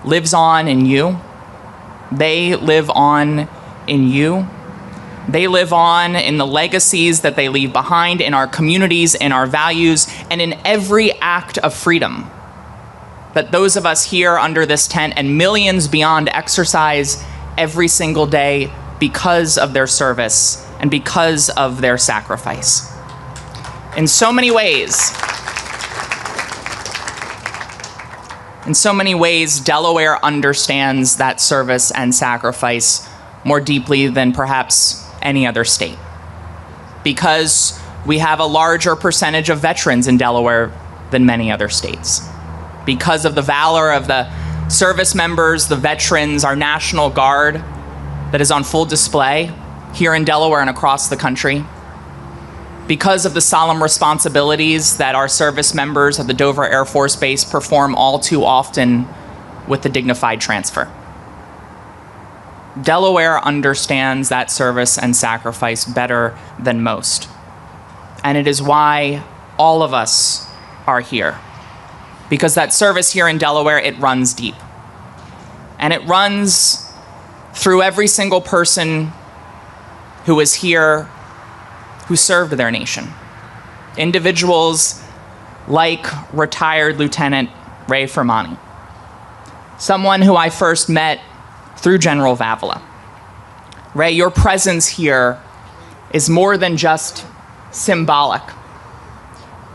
lives on in you. They live on in you. They live on in the legacies that they leave behind, in our communities, in our values, and in every act of freedom that those of us here under this tent and millions beyond exercise every single day because of their service and because of their sacrifice. In so many ways, Delaware understands that service and sacrifice more deeply than perhaps any other state, because we have a larger percentage of veterans in Delaware than many other states. Because of the valor of the service members, the veterans, our National Guard that is on full display here in Delaware and across the country. Because of the solemn responsibilities that our service members of the Dover Air Force Base perform all too often with the dignified transfer. Delaware understands that service and sacrifice better than most. And it is why all of us are here. Because that service here in Delaware, it runs deep. And it runs through every single person who is here, who served their nation. Individuals like retired Lieutenant Ray Fermani, someone who I first met through General Vavala. Ray, your presence here is more than just symbolic.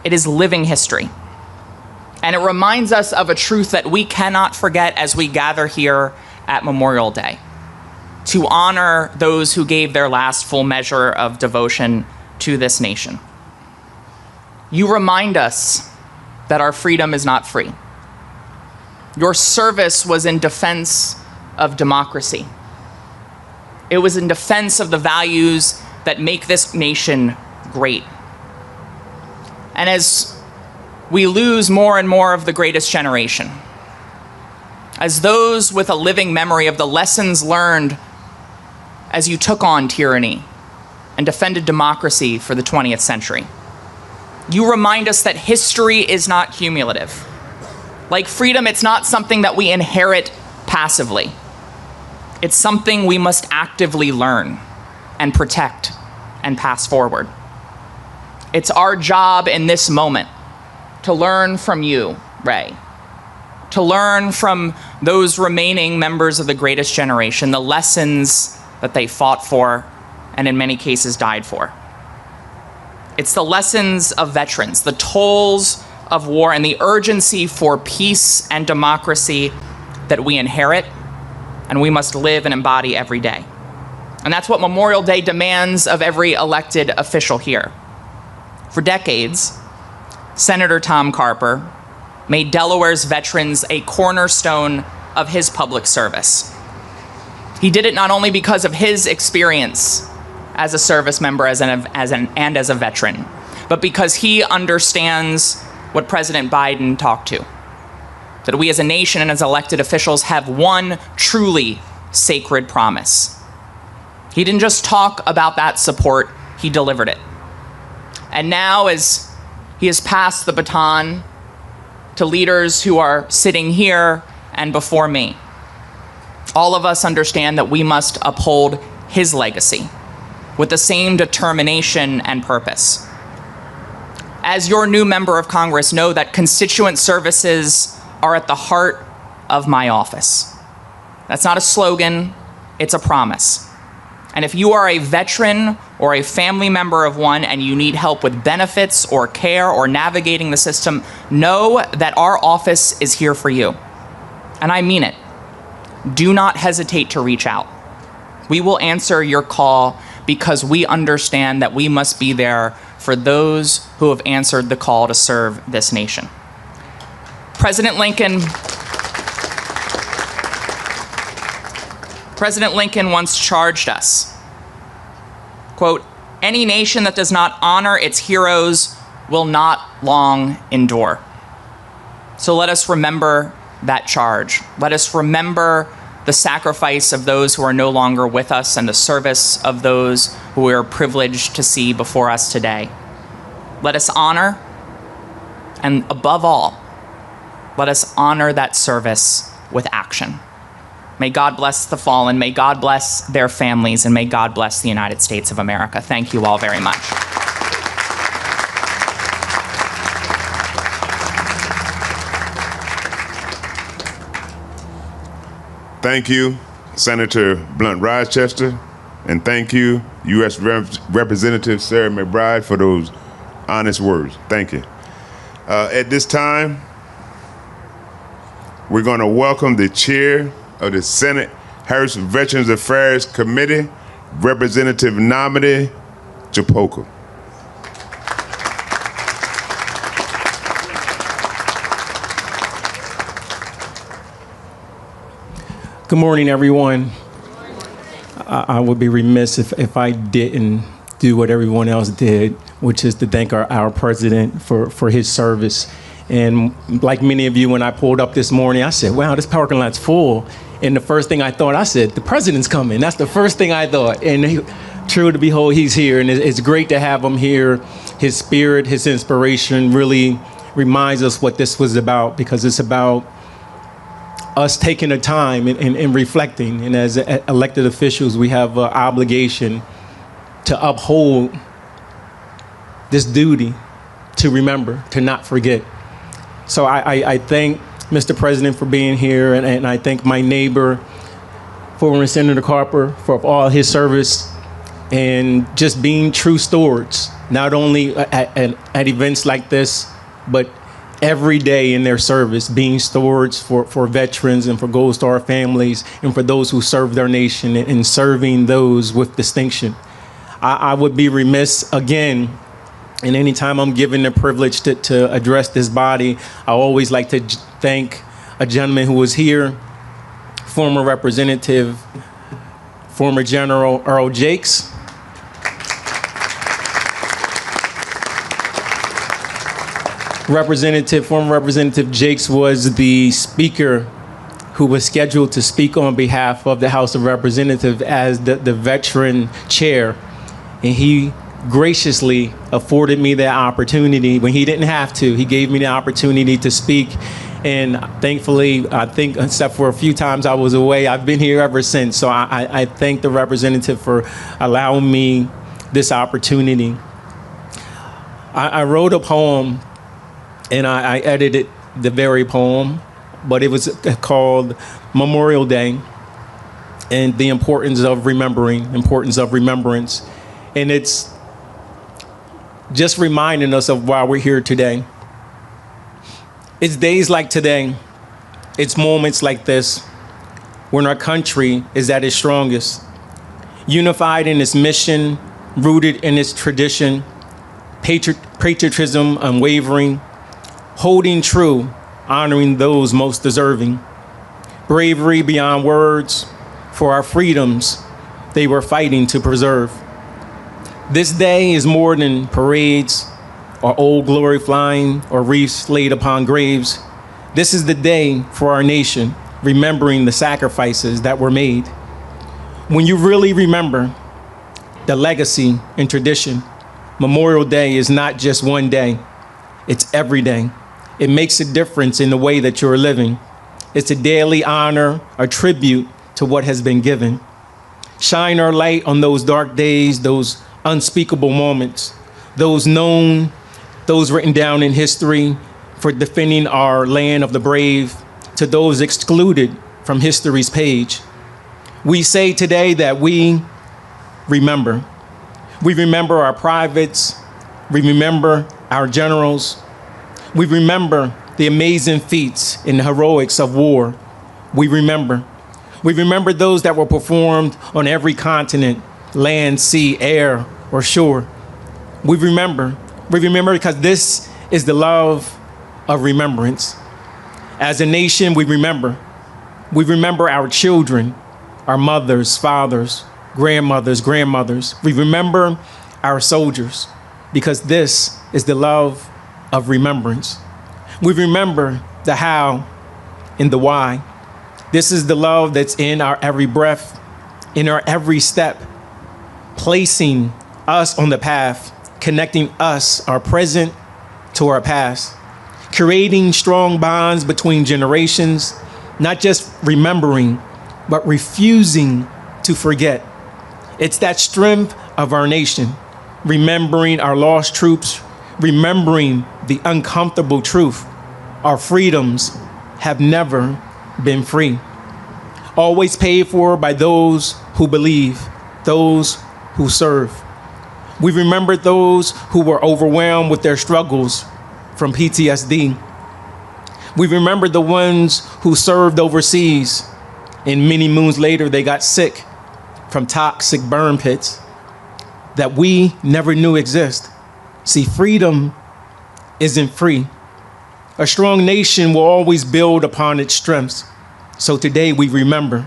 It is living history. And it reminds us of a truth that we cannot forget as we gather here at Memorial Day, to honor those who gave their last full measure of devotion to this nation. You remind us that our freedom is not free. Your service was in defense of democracy. It was in defense of the values that make this nation great. And as we lose more and more of the greatest generation, as those with a living memory of the lessons learned as you took on tyranny and defended democracy for the 20th century, you remind us that history is not cumulative. Like freedom, it's not something that we inherit passively. It's something we must actively learn and protect and pass forward. It's our job in this moment to learn from you, Ray, to learn from those remaining members of the greatest generation, the lessons that they fought for and in many cases died for. It's the lessons of veterans, the tolls of war, and the urgency for peace and democracy that we inherit and we must live and embody every day. And that's what Memorial Day demands of every elected official here. For decades, Senator Tom Carper, made Delaware's veterans a cornerstone of his public service. He did it not only because of his experience as a service member and as a veteran, but because he understands what President Biden talked to. That we as a nation and as elected officials have one truly sacred promise. He didn't just talk about that support, he delivered it. And now, as he has passed the baton to leaders who are sitting here and before me, all of us understand that we must uphold his legacy with the same determination and purpose. As your new member of Congress, know that constituent services are at the heart of my office. That's not a slogan, it's a promise. And if you are a veteran or a family member of one and you need help with benefits or care or navigating the system, know that our office is here for you. And I mean it. Do not hesitate to reach out. We will answer your call because we understand that we must be there for those who have answered the call to serve this nation. President Lincoln once charged us, quote, "Any nation that does not honor its heroes will not long endure." So let us remember that charge. Let us remember the sacrifice of those who are no longer with us and the service of those who we are privileged to see before us today. Let us honor, and above all, let us honor that service with action. May God bless the fallen, may God bless their families, and may God bless the United States of America. Thank you all very much. Thank you, Senator Blunt Rochester, and thank you, U.S. Representative Sarah McBride, for those honest words. Thank you. At this time, we're going to welcome the chair of the Senate House Veterans Affairs Committee, Representative nominee Japoka. Good morning, everyone. I would be remiss if I didn't do what everyone else did, which is to thank our president for his service. And like many of you, when I pulled up this morning, I said, wow, this parking lot's full. And the first thing I thought, I said, the president's coming. That's the first thing I thought. And true to behold, he's here. And it's great to have him here. His spirit, his inspiration really reminds us what this was about, because it's about us taking the time and reflecting. And as elected officials, we have an obligation to uphold this duty to remember, to not forget. So I thank Mr. President for being here, and I thank my neighbor, former Senator Carper, for all his service and just being true stewards, not only at events like this, but every day in their service, being stewards for veterans and for Gold Star families and for those who serve their nation and serving those with distinction. I would be remiss again, and anytime I'm given the privilege to address this body, I always like to thank a gentleman who was here, former Representative, former General Earl Jakes. Former Representative Jakes was the speaker who was scheduled to speak on behalf of the House of Representatives as the veteran chair. And he graciously afforded me that opportunity when he didn't have to. He gave me the opportunity to speak. And thankfully, I think, except for a few times I was away, I've been here ever since. So I thank the representative for allowing me this opportunity. I wrote a poem, and I edited the very poem, but it was called Memorial Day and the importance of remembrance. And it's just reminding us of why we're here today. It's days like today, it's moments like this, when our country is at its strongest, unified in its mission, rooted in its tradition, patriotism unwavering, holding true honoring those most deserving. Bravery beyond words for our freedoms they were fighting to preserve. This day is more than parades or old glory flying or wreaths laid upon graves. This is the day for our nation, remembering the sacrifices that were made. When you really remember the legacy and tradition, Memorial Day is not just one day, it's every day. It makes a difference in the way that you're living. It's a daily honor, a tribute to what has been given. Shine our light on those dark days, those unspeakable moments, those known, those written down in history for defending our land of the brave, to those excluded from history's page. We say today that we remember. We remember our privates. We remember our generals. We remember the amazing feats and heroics of war. We remember. We remember those that were performed on every continent, land, sea, air, or shore. We remember. We remember because this is the love of remembrance. As a nation, we remember. We remember our children, our mothers, fathers, grandmothers. We remember our soldiers because this is the love of remembrance. We remember the how and the why. This is the love that's in our every breath, in our every step, placing us on the path, connecting us, our present, to our past, creating strong bonds between generations, not just remembering, but refusing to forget. It's that strength of our nation, remembering our lost troops, remembering the uncomfortable truth. Our freedoms have never been free. Always paid for by those who believe, those who serve. We remember those who were overwhelmed with their struggles from PTSD. We remember the ones who served overseas, and many moons later they got sick from toxic burn pits that we never knew exist. See, freedom isn't free. A strong nation will always build upon its strengths. So today we remember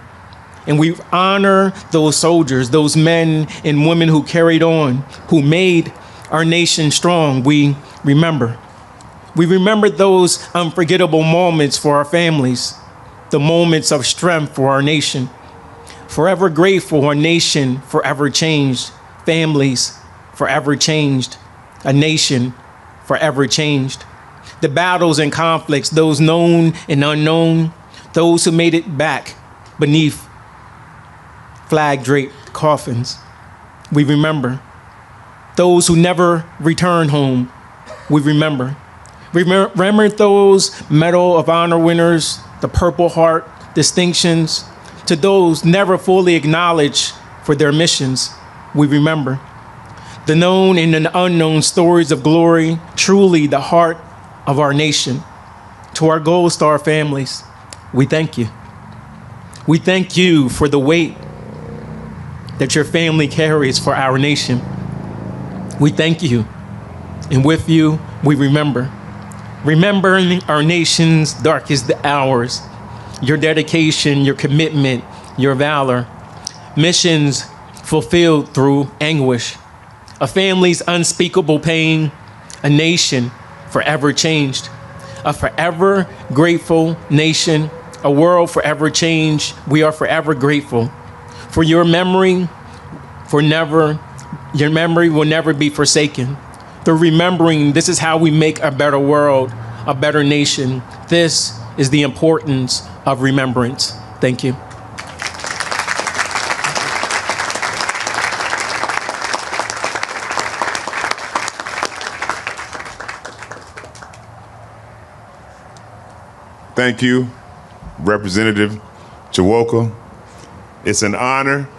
and we honor those soldiers, those men and women who carried on, who made our nation strong. We remember. We remember those unforgettable moments for our families, the moments of strength for our nation. Forever grateful, our nation forever changed. Families forever changed. A nation forever changed. The battles and conflicts, those known and unknown, those who made it back beneath flag-draped coffins. We remember. Those who never returned home, we remember. Remember those Medal of Honor winners, the Purple Heart distinctions, to those never fully acknowledged for their missions, we remember. The known and the unknown stories of glory, truly the heart of our nation. To our Gold Star families, we thank you. We thank you for the weight that your family carries for our nation. We thank you, and with you, we remember. Remembering our nation's darkest hours, your dedication, your commitment, your valor, missions fulfilled through anguish, a family's unspeakable pain, a nation forever changed, a forever grateful nation, a world forever changed. We are forever grateful for your memory, your memory will never be forsaken. Through remembering, this is how we make a better world, a better nation. This is the importance of remembrance. Thank you. Thank you, Representative Chiwoka. It's an honor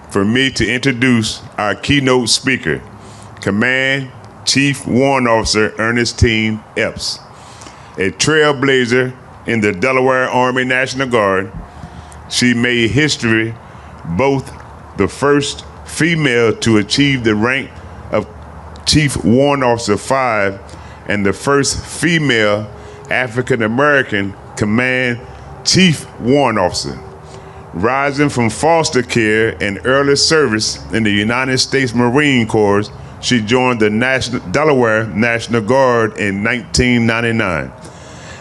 for me to introduce our keynote speaker, Command Chief Warrant Officer Ernestine Epps, a trailblazer in the Delaware Army National Guard. She made history, both the first female to achieve the rank of Chief Warrant Officer 5 and the first female African American Command Chief Warrant Officer. Rising from foster care and early service in the United States Marine Corps, she joined the Delaware National Guard in 1999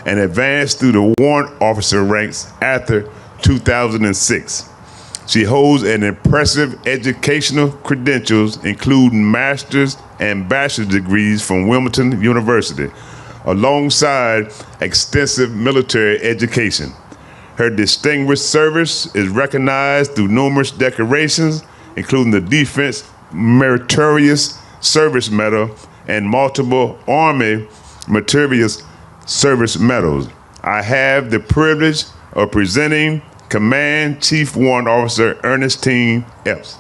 and advanced through the warrant officer ranks after 2006. She holds an impressive educational credentials, including master's and bachelor's degrees from Wilmington University, alongside extensive military education. Her distinguished service is recognized through numerous decorations, including the Defense Meritorious Service Medal and multiple Army Meritorious Service Medals. I have the privilege of presenting Command Chief Warrant Officer Ernestine Epps.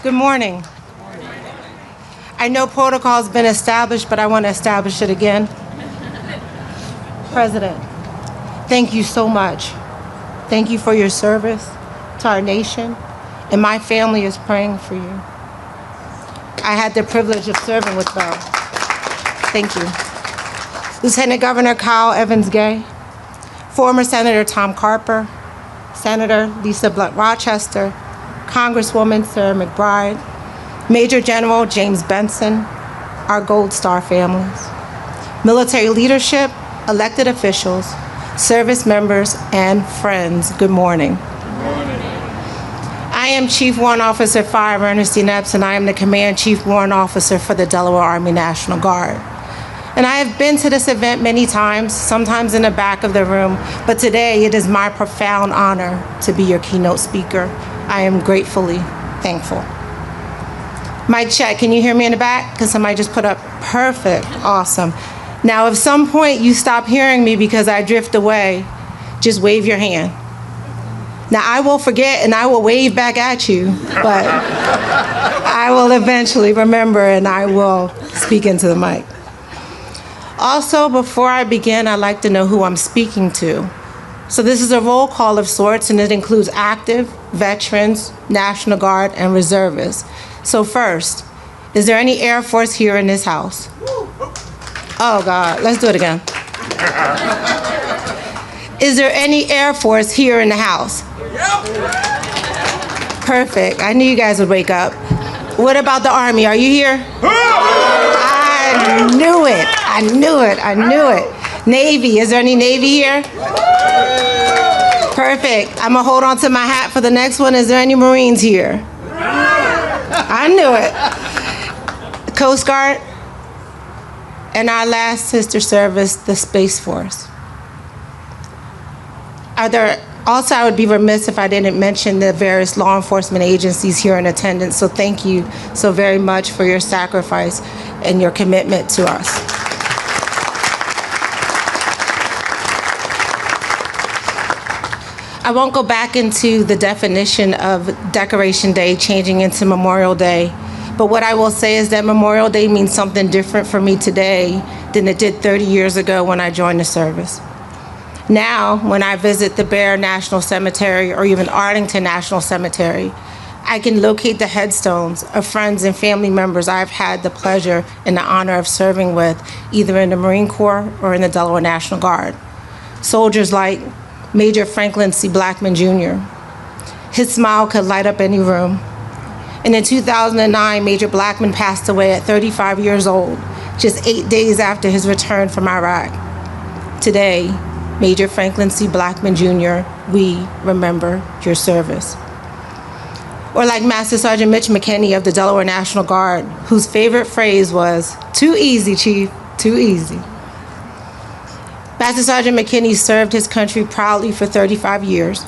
Good morning. I know protocol's been established, but I want to establish it again. President, thank you so much. Thank you for your service to our nation, and my family is praying for you. I had the privilege of serving with Bell. Thank you. Lieutenant Governor Kyle Evans-Gay, former Senator Tom Carper, Senator Lisa Blunt Rochester, Congresswoman Sarah McBride, Major General James Benson, our Gold Star families, military leadership, elected officials, service members, and friends, good morning. I am Chief Warrant Officer 5 Ernestine Epps, and I am the Command Chief Warrant Officer for the Delaware Army National Guard. And I have been to this event many times, sometimes in the back of the room, but today it is my profound honor to be your keynote speaker. I am gratefully thankful. Mic check, can you hear me in the back? Because somebody just put up, perfect, awesome. Now, if some point you stop hearing me because I drift away, just wave your hand. Now, I will forget and I will wave back at you, but I will eventually remember and I will speak into the mic. Also, before I begin, I'd like to know who I'm speaking to. So this is a roll call of sorts, and it includes active, veterans, National Guard, and reservists. So first, is there any Air Force here in this house? Oh God, let's do it again. Is there any Air Force here in the house? Perfect, I knew you guys would wake up. What about the Army, are you here? I knew it, I knew it, I knew it. Navy, is there any Navy here? Perfect. I'm gonna hold on to my hat for the next one. Is there any Marines here? I knew it. Coast Guard, and our last sister service, the Space Force. Also, I would be remiss if I didn't mention the various law enforcement agencies here in attendance, so thank you so very much for your sacrifice and your commitment to us. I won't go back into the definition of Decoration Day changing into Memorial Day, but what I will say is that Memorial Day means something different for me today than it did 30 years ago when I joined the service. Now, when I visit the Bear National Cemetery or even Arlington National Cemetery, I can locate the headstones of friends and family members I've had the pleasure and the honor of serving with, either in the Marine Corps or in the Delaware National Guard. Soldiers like Major Franklin C. Blackman Jr. His smile could light up any room. And in 2009, Major Blackman passed away at 35 years old, just 8 days after his return from Iraq. Today, Major Franklin C. Blackman Jr., we remember your service. Or like Master Sergeant Mitch McKinney of the Delaware National Guard, whose favorite phrase was, "Too easy, Chief, too easy." Master Sergeant McKinney served his country proudly for 35 years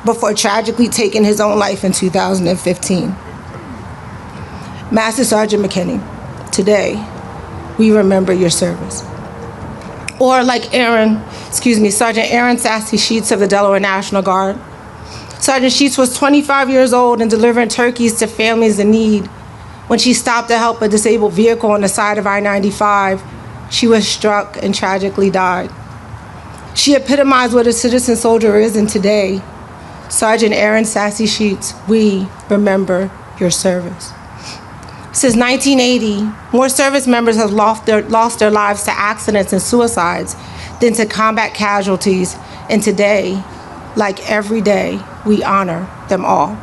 before tragically taking his own life in 2015. Master Sergeant McKinney, today, we remember your service. Or like Sergeant Aaron Sassy Sheets of the Delaware National Guard. Sergeant Sheets was 25 years old and delivering turkeys to families in need When she stopped to help a disabled vehicle on the side of I-95, she was struck and tragically died. She epitomized what a citizen soldier is, and today, Sergeant Aaron Sassy Sheets, we remember your service. Since 1980, more service members have lost their lives to accidents and suicides than to combat casualties, and today, like every day, we honor them all.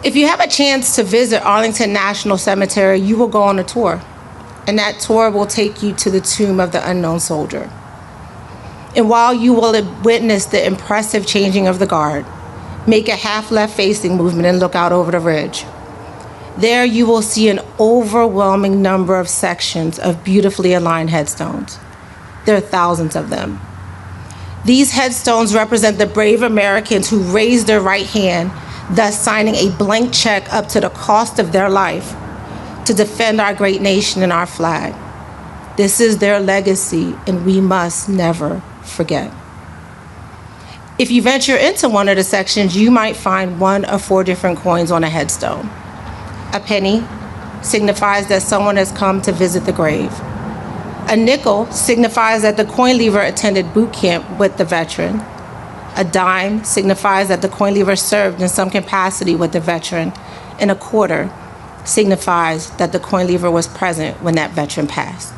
If you have a chance to visit Arlington National Cemetery, you will go on a tour, and that tour will take you to the tomb of the unknown soldier. And while you will witness the impressive changing of the guard, make a half left facing movement and look out over the ridge. There you will see an overwhelming number of sections of beautifully aligned headstones. There are thousands of them. These headstones represent the brave Americans who raised their right hand, thus signing a blank check up to the cost of their life to defend our great nation and our flag. This is their legacy, and we must never forget. If you venture into one of the sections, you might find one of 4 different coins on a headstone. A penny signifies that someone has come to visit the grave. A nickel signifies that the coin leaver attended boot camp with the veteran. A dime signifies that the coin leaver served in some capacity with the veteran. And a quarter signifies that the coin leaver was present when that veteran passed.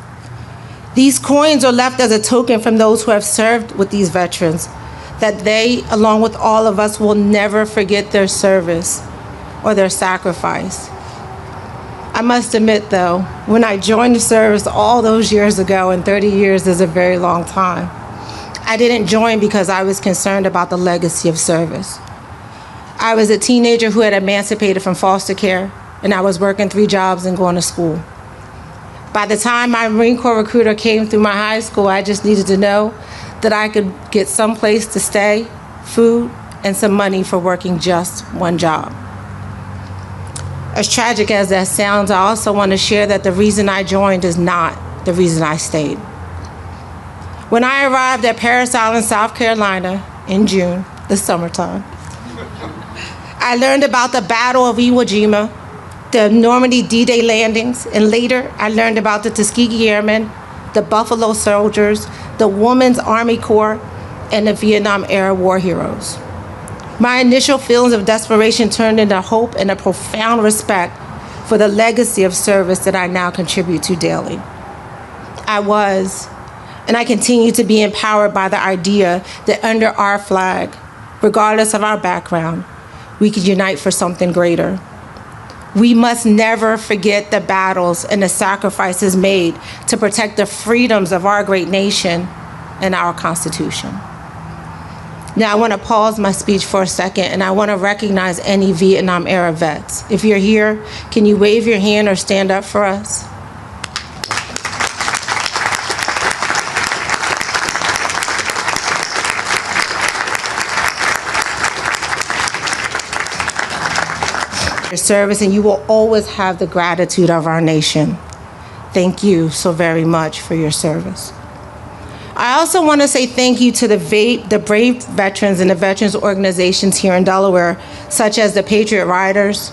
These coins are left as a token from those who have served with these veterans, that they, along with all of us, will never forget their service or their sacrifice. I must admit, though, when I joined the service all those years ago, and 30 years is a very long time, I didn't join because I was concerned about the legacy of service. I was a teenager who had emancipated from foster care, and I was working 3 jobs and going to school. By the time my Marine Corps recruiter came through my high school, I just needed to know that I could get some place to stay, food, and some money for working just 1 job. As tragic as that sounds, I also want to share that the reason I joined is not the reason I stayed. When I arrived at Parris Island, South Carolina in June, the summertime, I learned about the Battle of Iwo Jima, the Normandy D-Day landings, and later I learned about the Tuskegee Airmen, the Buffalo Soldiers, the Women's Army Corps, and the Vietnam-era war heroes. My initial feelings of desperation turned into hope and a profound respect for the legacy of service that I now contribute to daily. I was, and I continue to be empowered by the idea that under our flag, regardless of our background, we can unite for something greater. We must never forget the battles and the sacrifices made to protect the freedoms of our great nation and our Constitution. Now, I want to pause my speech for a second, and I want to recognize any Vietnam-era vets. If you're here, can you wave your hand or stand up for us? Your service, and you will always have the gratitude of our nation. Thank you so very much for your service. I also want to say thank you to the brave veterans and the veterans organizations here in Delaware, such as the Patriot Riders,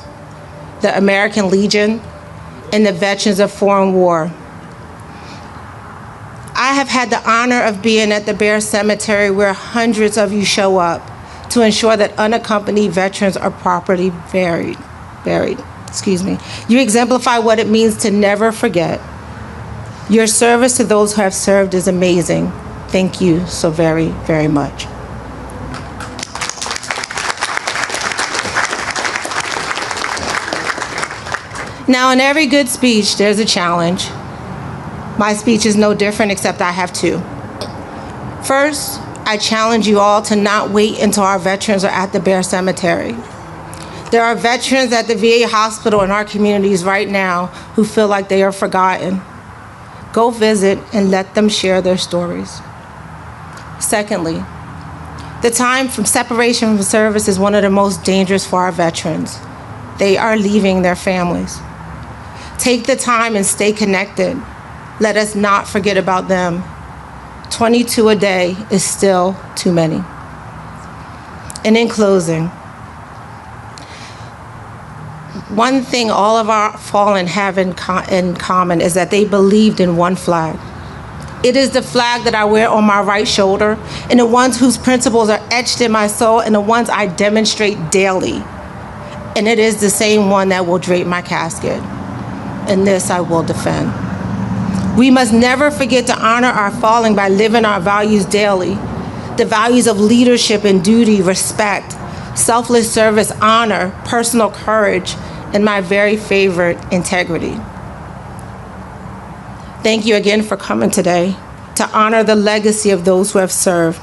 the American Legion, and the Veterans of Foreign War. I have had the honor of being at the Bear Cemetery, where hundreds of you show up to ensure that unaccompanied veterans are properly buried. You exemplify what it means to never forget. Your service to those who have served is amazing. Thank you so very, very much. Now, in every good speech, there's a challenge. My speech is no different, except I have 2. First, I challenge you all to not wait until our veterans are at the Bear Cemetery. There are veterans at the VA hospital in our communities right now who feel like they are forgotten. Go visit and let them share their stories. Secondly, the time from separation from service is one of the most dangerous for our veterans. They are leaving their families. Take the time and stay connected. Let us not forget about them. 22 a day is still too many. And in closing, One thing all of our fallen have in common is that they believed in one flag. It is the flag that I wear on my right shoulder, and the ones whose principles are etched in my soul, and the ones I demonstrate daily. And it is the same one that will drape my casket. And this I will defend. We must never forget to honor our fallen by living our values daily. The values of leadership and duty, respect, selfless service, honor, personal courage, and my very favorite, integrity. Thank you again for coming today to honor the legacy of those who have served.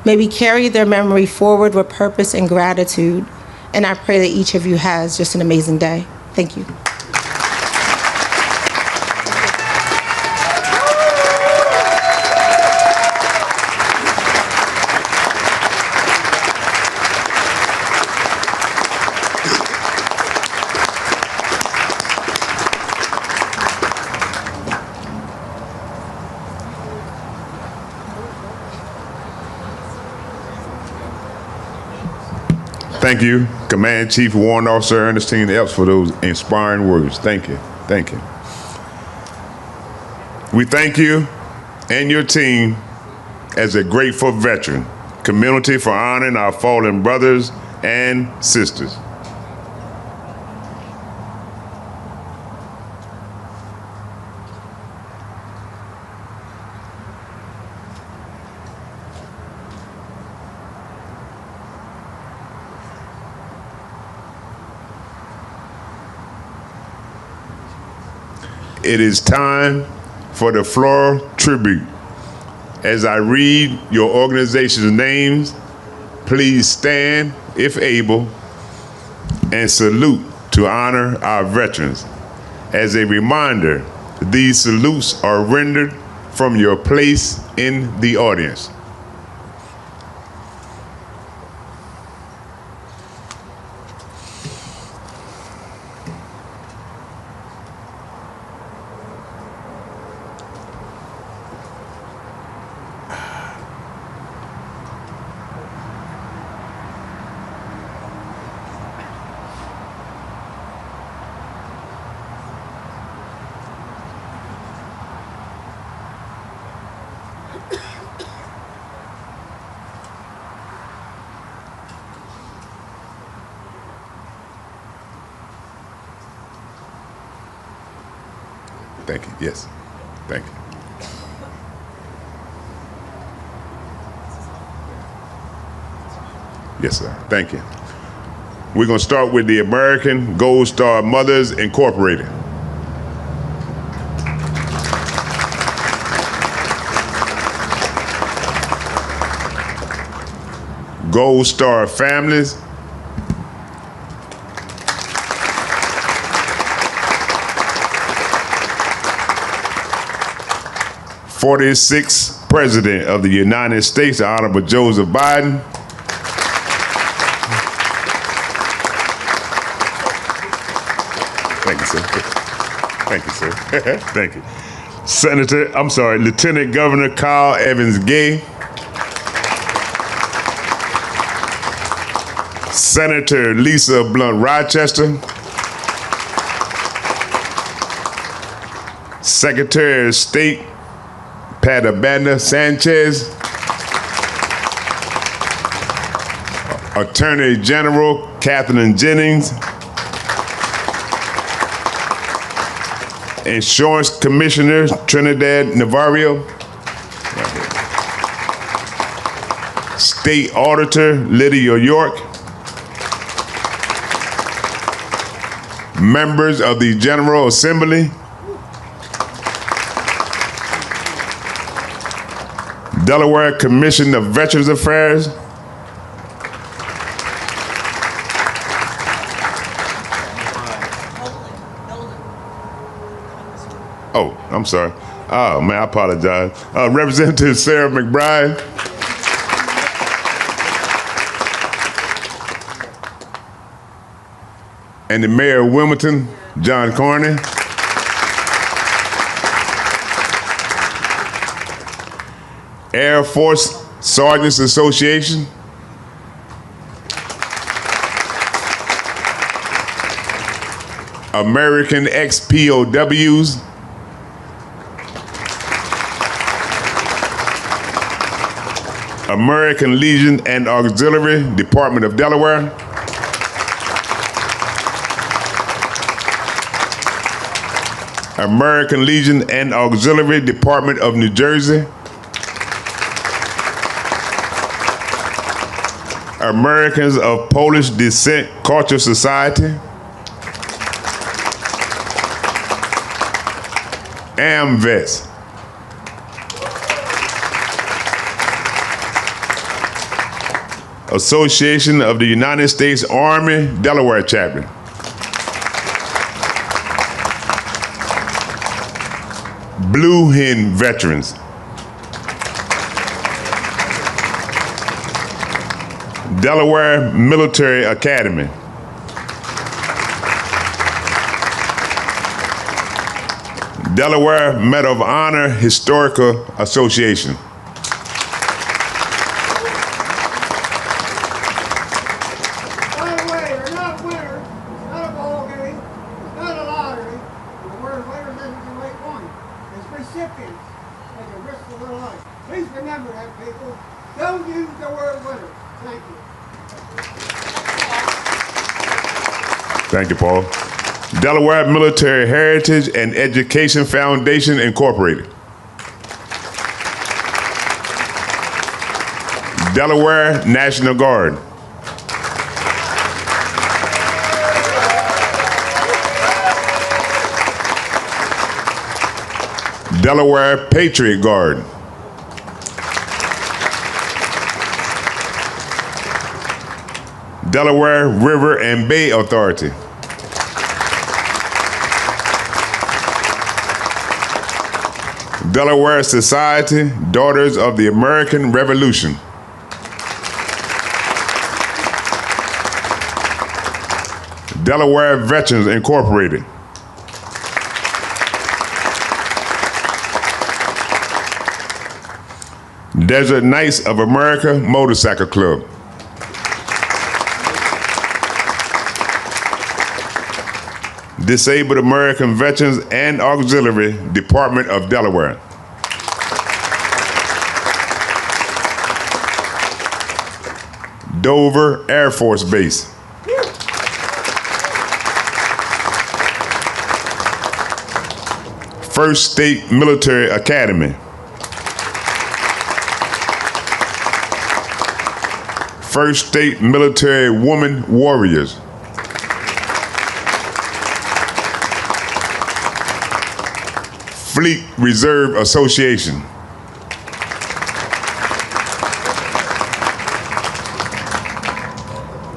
May we carry their memory forward with purpose and gratitude. And I pray that each of you has just an amazing day. Thank you. Thank you, Command Chief Warrant Officer Ernestine Epps, for those inspiring words. Thank you. Thank you. We thank you and your team as a grateful veteran community for honoring our fallen brothers and sisters. It is time for the floral tribute. As I read your organization's names, please stand, if able, and salute to honor our veterans. As a reminder, these salutes are rendered from your place in the audience. Thank you. Yes. Thank you. Yes, sir. Thank you. We're going to start with the American Gold Star Mothers Incorporated. Gold Star Families. '46th President of the United States, the Honorable Joseph Biden. Thank you, sir. Thank you, sir. Thank you. Lieutenant Governor Kyle Evans Gay. Senator Lisa Blunt Rochester. Secretary of State Pat Abanda Sanchez. Attorney General Kathleen Jennings. Insurance Commissioner Trinidad Navarro. State Auditor Lydia York. Members of the General Assembly. Delaware Commission of Veterans Affairs. Oh, I'm sorry. Oh, man, I apologize. Representative Sarah McBride. And the Mayor of Wilmington, John Carney. Air Force Sergeants Association. American ex-POWs, American Legion and Auxiliary, Department of Delaware, American Legion and Auxiliary, Department of New Jersey, Americans of Polish Descent Culture Society, AMVETS, Association of the United States Army, Delaware Chapter, Blue Hen Veterans, Delaware Military Academy, Delaware Medal of Honor Historical Association, By the way, they're not winners, it's not a ball game, it's not a lottery. The word winner isn't the right one. It's recipients at the risk of their life. Please remember that, people. Don't use the word winner. Thank you. Thank you, Paul. Delaware Military Heritage and Education Foundation, Incorporated. Delaware National Guard. Delaware Patriot Guard. Delaware River and Bay Authority. Delaware Society, Daughters of the American Revolution. Delaware Veterans Incorporated. Desert Knights of America Motorcycle Club. Disabled American Veterans and Auxiliary, Department of Delaware. Dover Air Force Base. First State Military Academy. First State Military Woman Warriors. Fleet Reserve Association.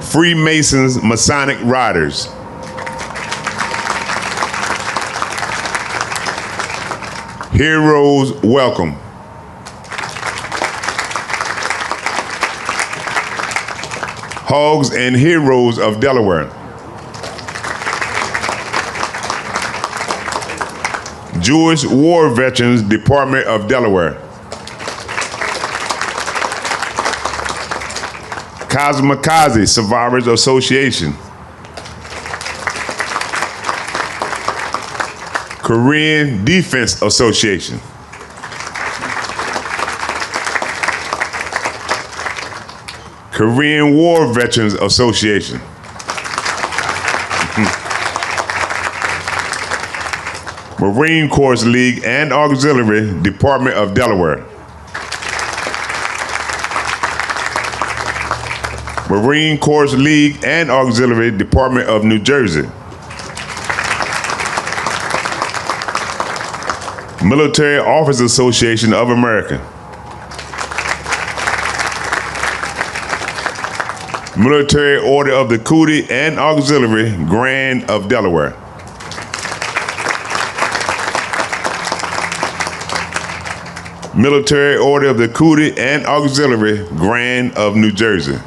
Freemasons Masonic Riders. Heroes Welcome. Hogs and Heroes of Delaware. Jewish War Veterans, Department of Delaware. Kamikaze Survivors Association. Korean Defense Association. Korean War Veterans Association. Marine Corps League and Auxiliary, Department of Delaware. Marine Corps League and Auxiliary, Department of New Jersey. Military Officers Association of America. Military Order of the Cootie and Auxiliary, Grand of Delaware. Military Order of the Cootie and Auxiliary, Grand of New Jersey.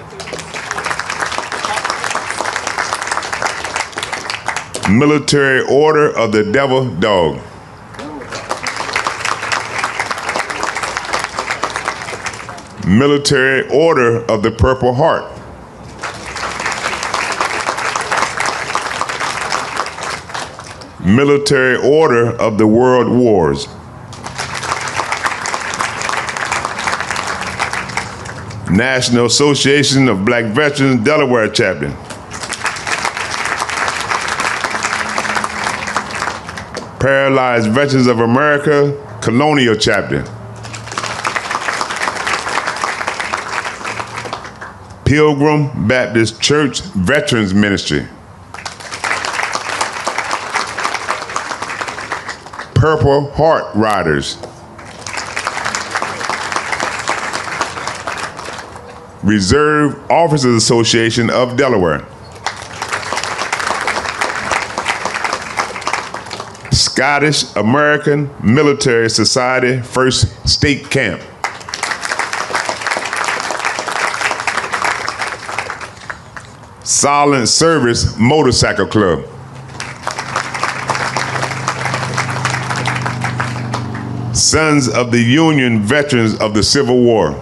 Military Order of the Devil Dog. Military Order of the Purple Heart. Military Order of the World Wars. National Association of Black Veterans, Delaware Chapter. Paralyzed Veterans of America, Colonial Chapter. Pilgrim Baptist Church Veterans Ministry. Purple Heart Riders. Reserve Officers Association of Delaware. Scottish American Military Society First State Camp. Silent Service Motorcycle Club. Sons of the Union Veterans of the Civil War.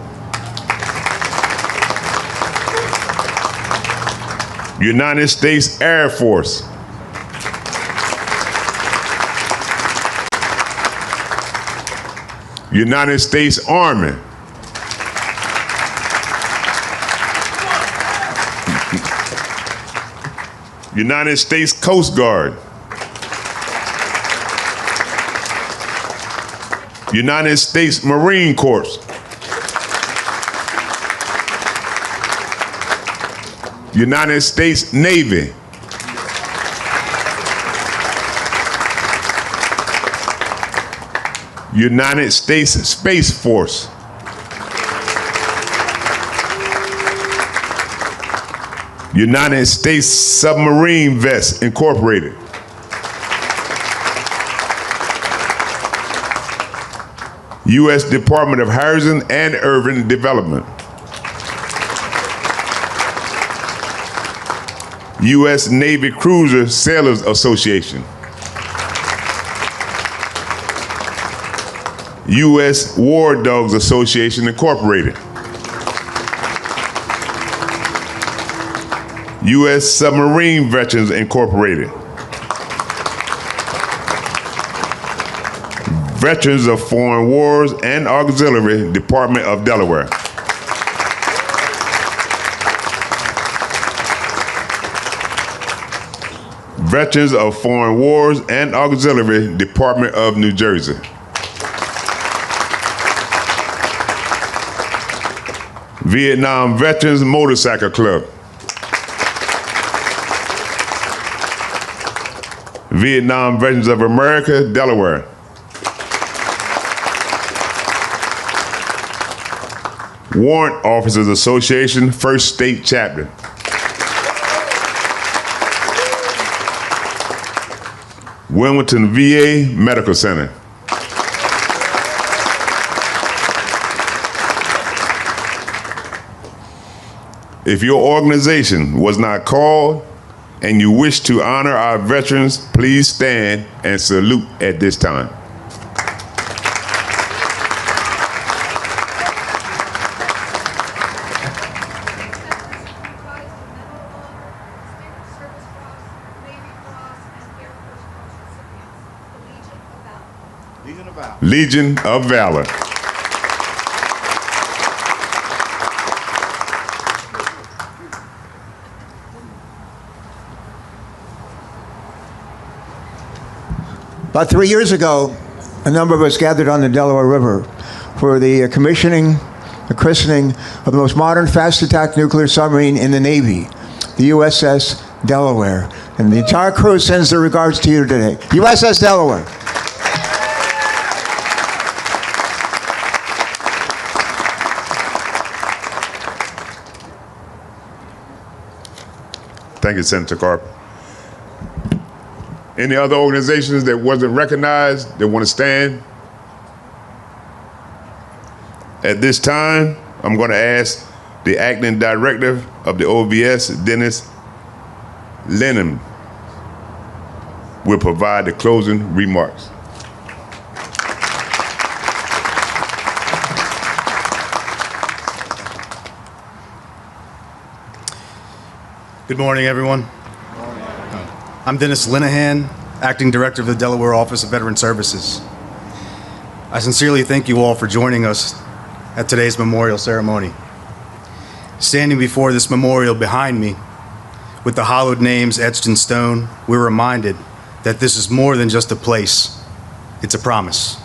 United States Air Force. United States Army. United States Coast Guard. United States Marine Corps. United States Navy. United States Space Force. United States Submarine Vest Incorporated. U.S. Department of Housing and Urban Development. U.S. Navy Cruiser Sailors Association. U.S. War Dogs Association Incorporated. U.S. Submarine Veterans Incorporated. Veterans of Foreign Wars and Auxiliary, Department of Delaware. Veterans of Foreign Wars and Auxiliary, Department of New Jersey. Vietnam Veterans Motorcycle Club. Vietnam Veterans of America, Delaware. Warrant Officers Association, First State Chapter. Wilmington VA Medical Center. If your organization was not called and you wish to honor our veterans, please stand and salute at this time. Legion of Valor. About 3 years ago, a number of us gathered on the Delaware River for the christening of the most modern fast-attack nuclear submarine in the Navy, the USS Delaware. And the entire crew sends their regards to you today. USS Delaware. Thank you, Senator Carper. Any other organizations that wasn't recognized that want to stand? At this time, I'm going to ask the acting director of the OVS, Dennis Lennon, will provide the closing remarks. Good morning, everyone. I'm Dennis Linehan, Acting Director of the Delaware Office of Veteran Services. I sincerely thank you all for joining us at today's memorial ceremony. Standing before this memorial behind me, with the hallowed names etched in stone, we're reminded that this is more than just a place. It's a promise.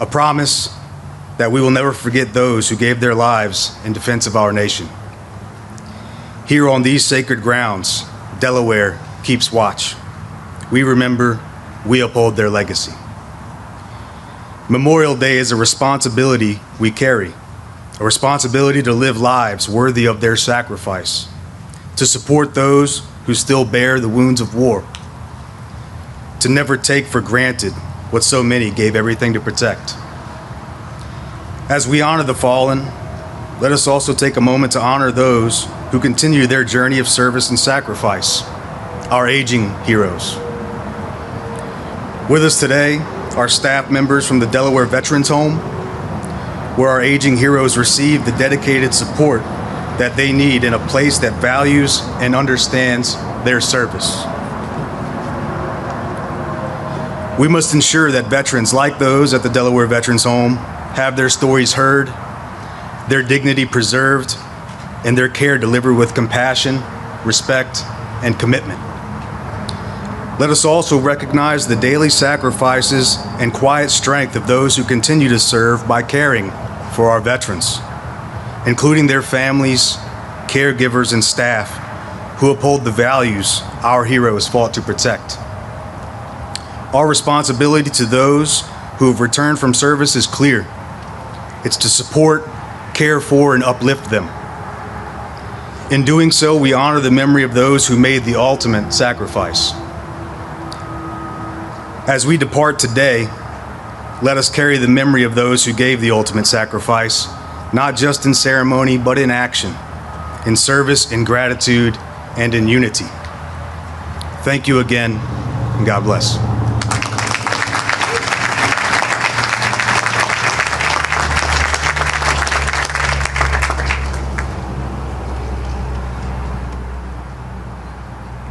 A promise that we will never forget those who gave their lives in defense of our nation. Here on these sacred grounds, Delaware keeps watch. We remember, we uphold their legacy. Memorial Day is a responsibility we carry, a responsibility to live lives worthy of their sacrifice, to support those who still bear the wounds of war, to never take for granted what so many gave everything to protect. As we honor the fallen, let us also take a moment to honor those who continue their journey of service and sacrifice, our aging heroes. With us today are staff members from the Delaware Veterans Home, where our aging heroes receive the dedicated support that they need in a place that values and understands their service. We must ensure that veterans like those at the Delaware Veterans Home have their stories heard, their dignity preserved, and their care delivered with compassion, respect, and commitment. Let us also recognize the daily sacrifices and quiet strength of those who continue to serve by caring for our veterans, including their families, caregivers, and staff who uphold the values our heroes fought to protect. Our responsibility to those who have returned from service is clear. It's to support, care for, and uplift them. In doing so, we honor the memory of those who made the ultimate sacrifice. As we depart today, let us carry the memory of those who gave the ultimate sacrifice, not just in ceremony, but in action, in service, in gratitude, and in unity. Thank you again, and God bless.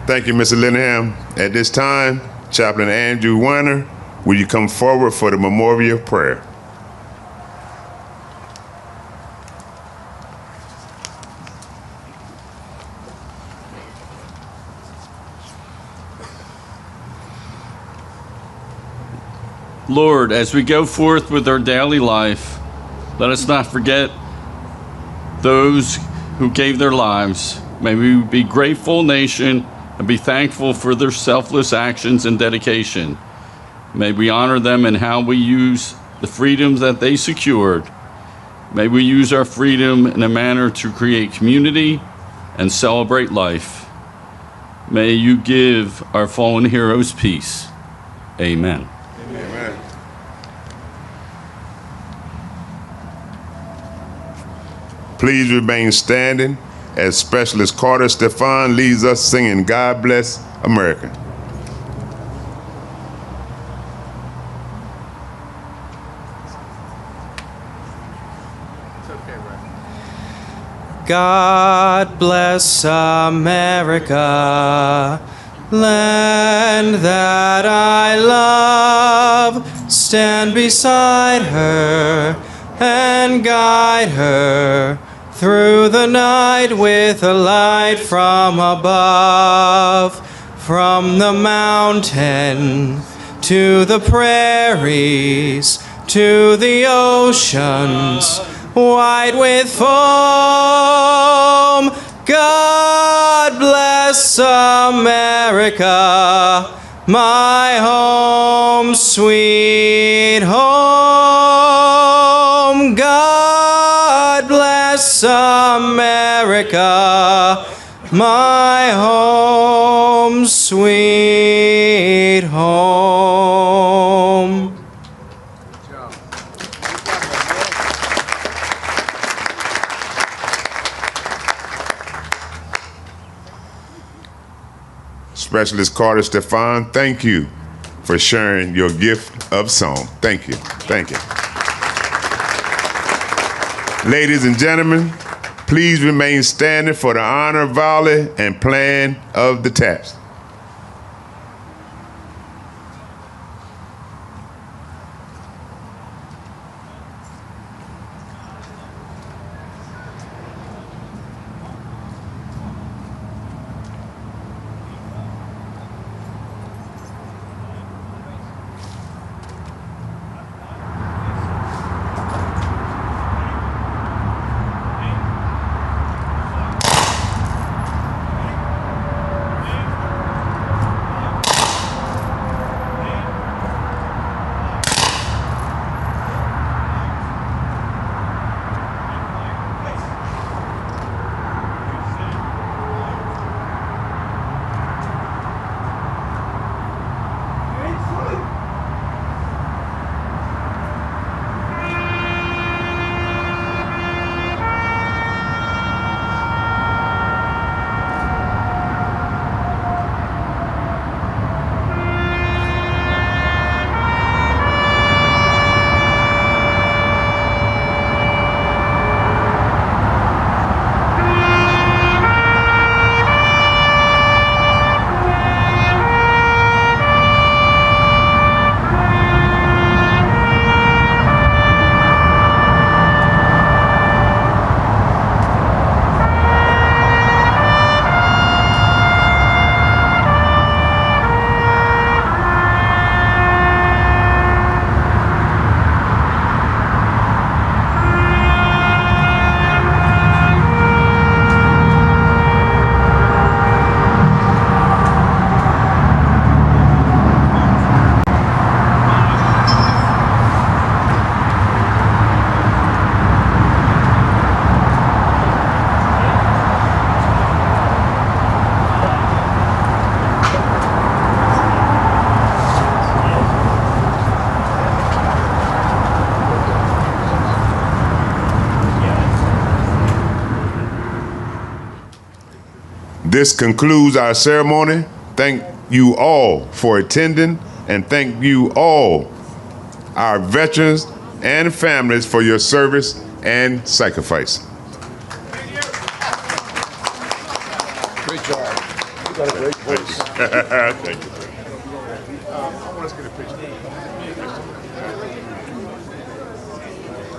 Thank you, Mr. Linehan. At this time, Chaplain Andrew Weiner, will you come forward for the memorial prayer? Lord, as we go forth with our daily life, let us not forget those who gave their lives. May we be a grateful nation and be thankful for their selfless actions and dedication. May we honor them in how we use the freedoms that they secured. May we use our freedom in a manner to create community and celebrate life. May you give our fallen heroes peace. Amen. Amen. Please remain standing as Specialist Carter Stefan leads us singing God Bless America. God bless America, land that I love. Stand beside her and guide her through the night with a light from above. From the mountain to the prairies to the oceans white with foam. God bless America, my home, sweet home. God bless America, my home, sweet home. Specialist Carter Stefan, thank you for sharing your gift of song. Thank you. Thank you. Ladies and gentlemen, please remain standing for the honor volley and plan of the taps. This concludes our ceremony. Thank you all for attending, and thank you all, our veterans and families, for your service and sacrifice. Great job. You got a great voice. Thank you. I want us to get a picture.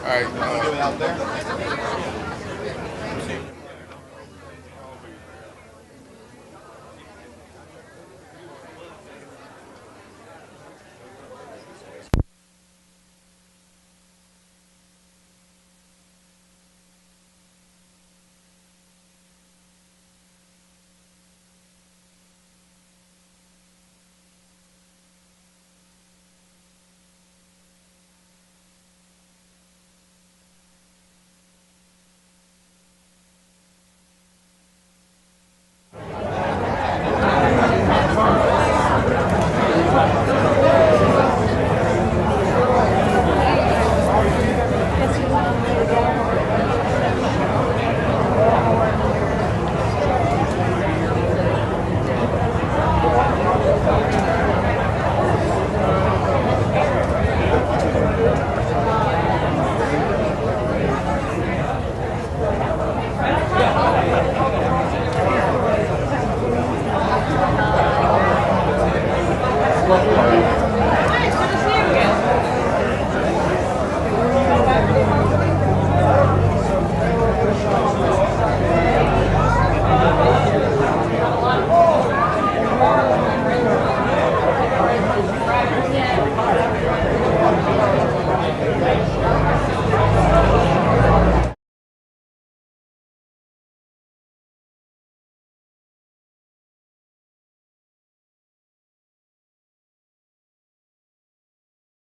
All right. Out there.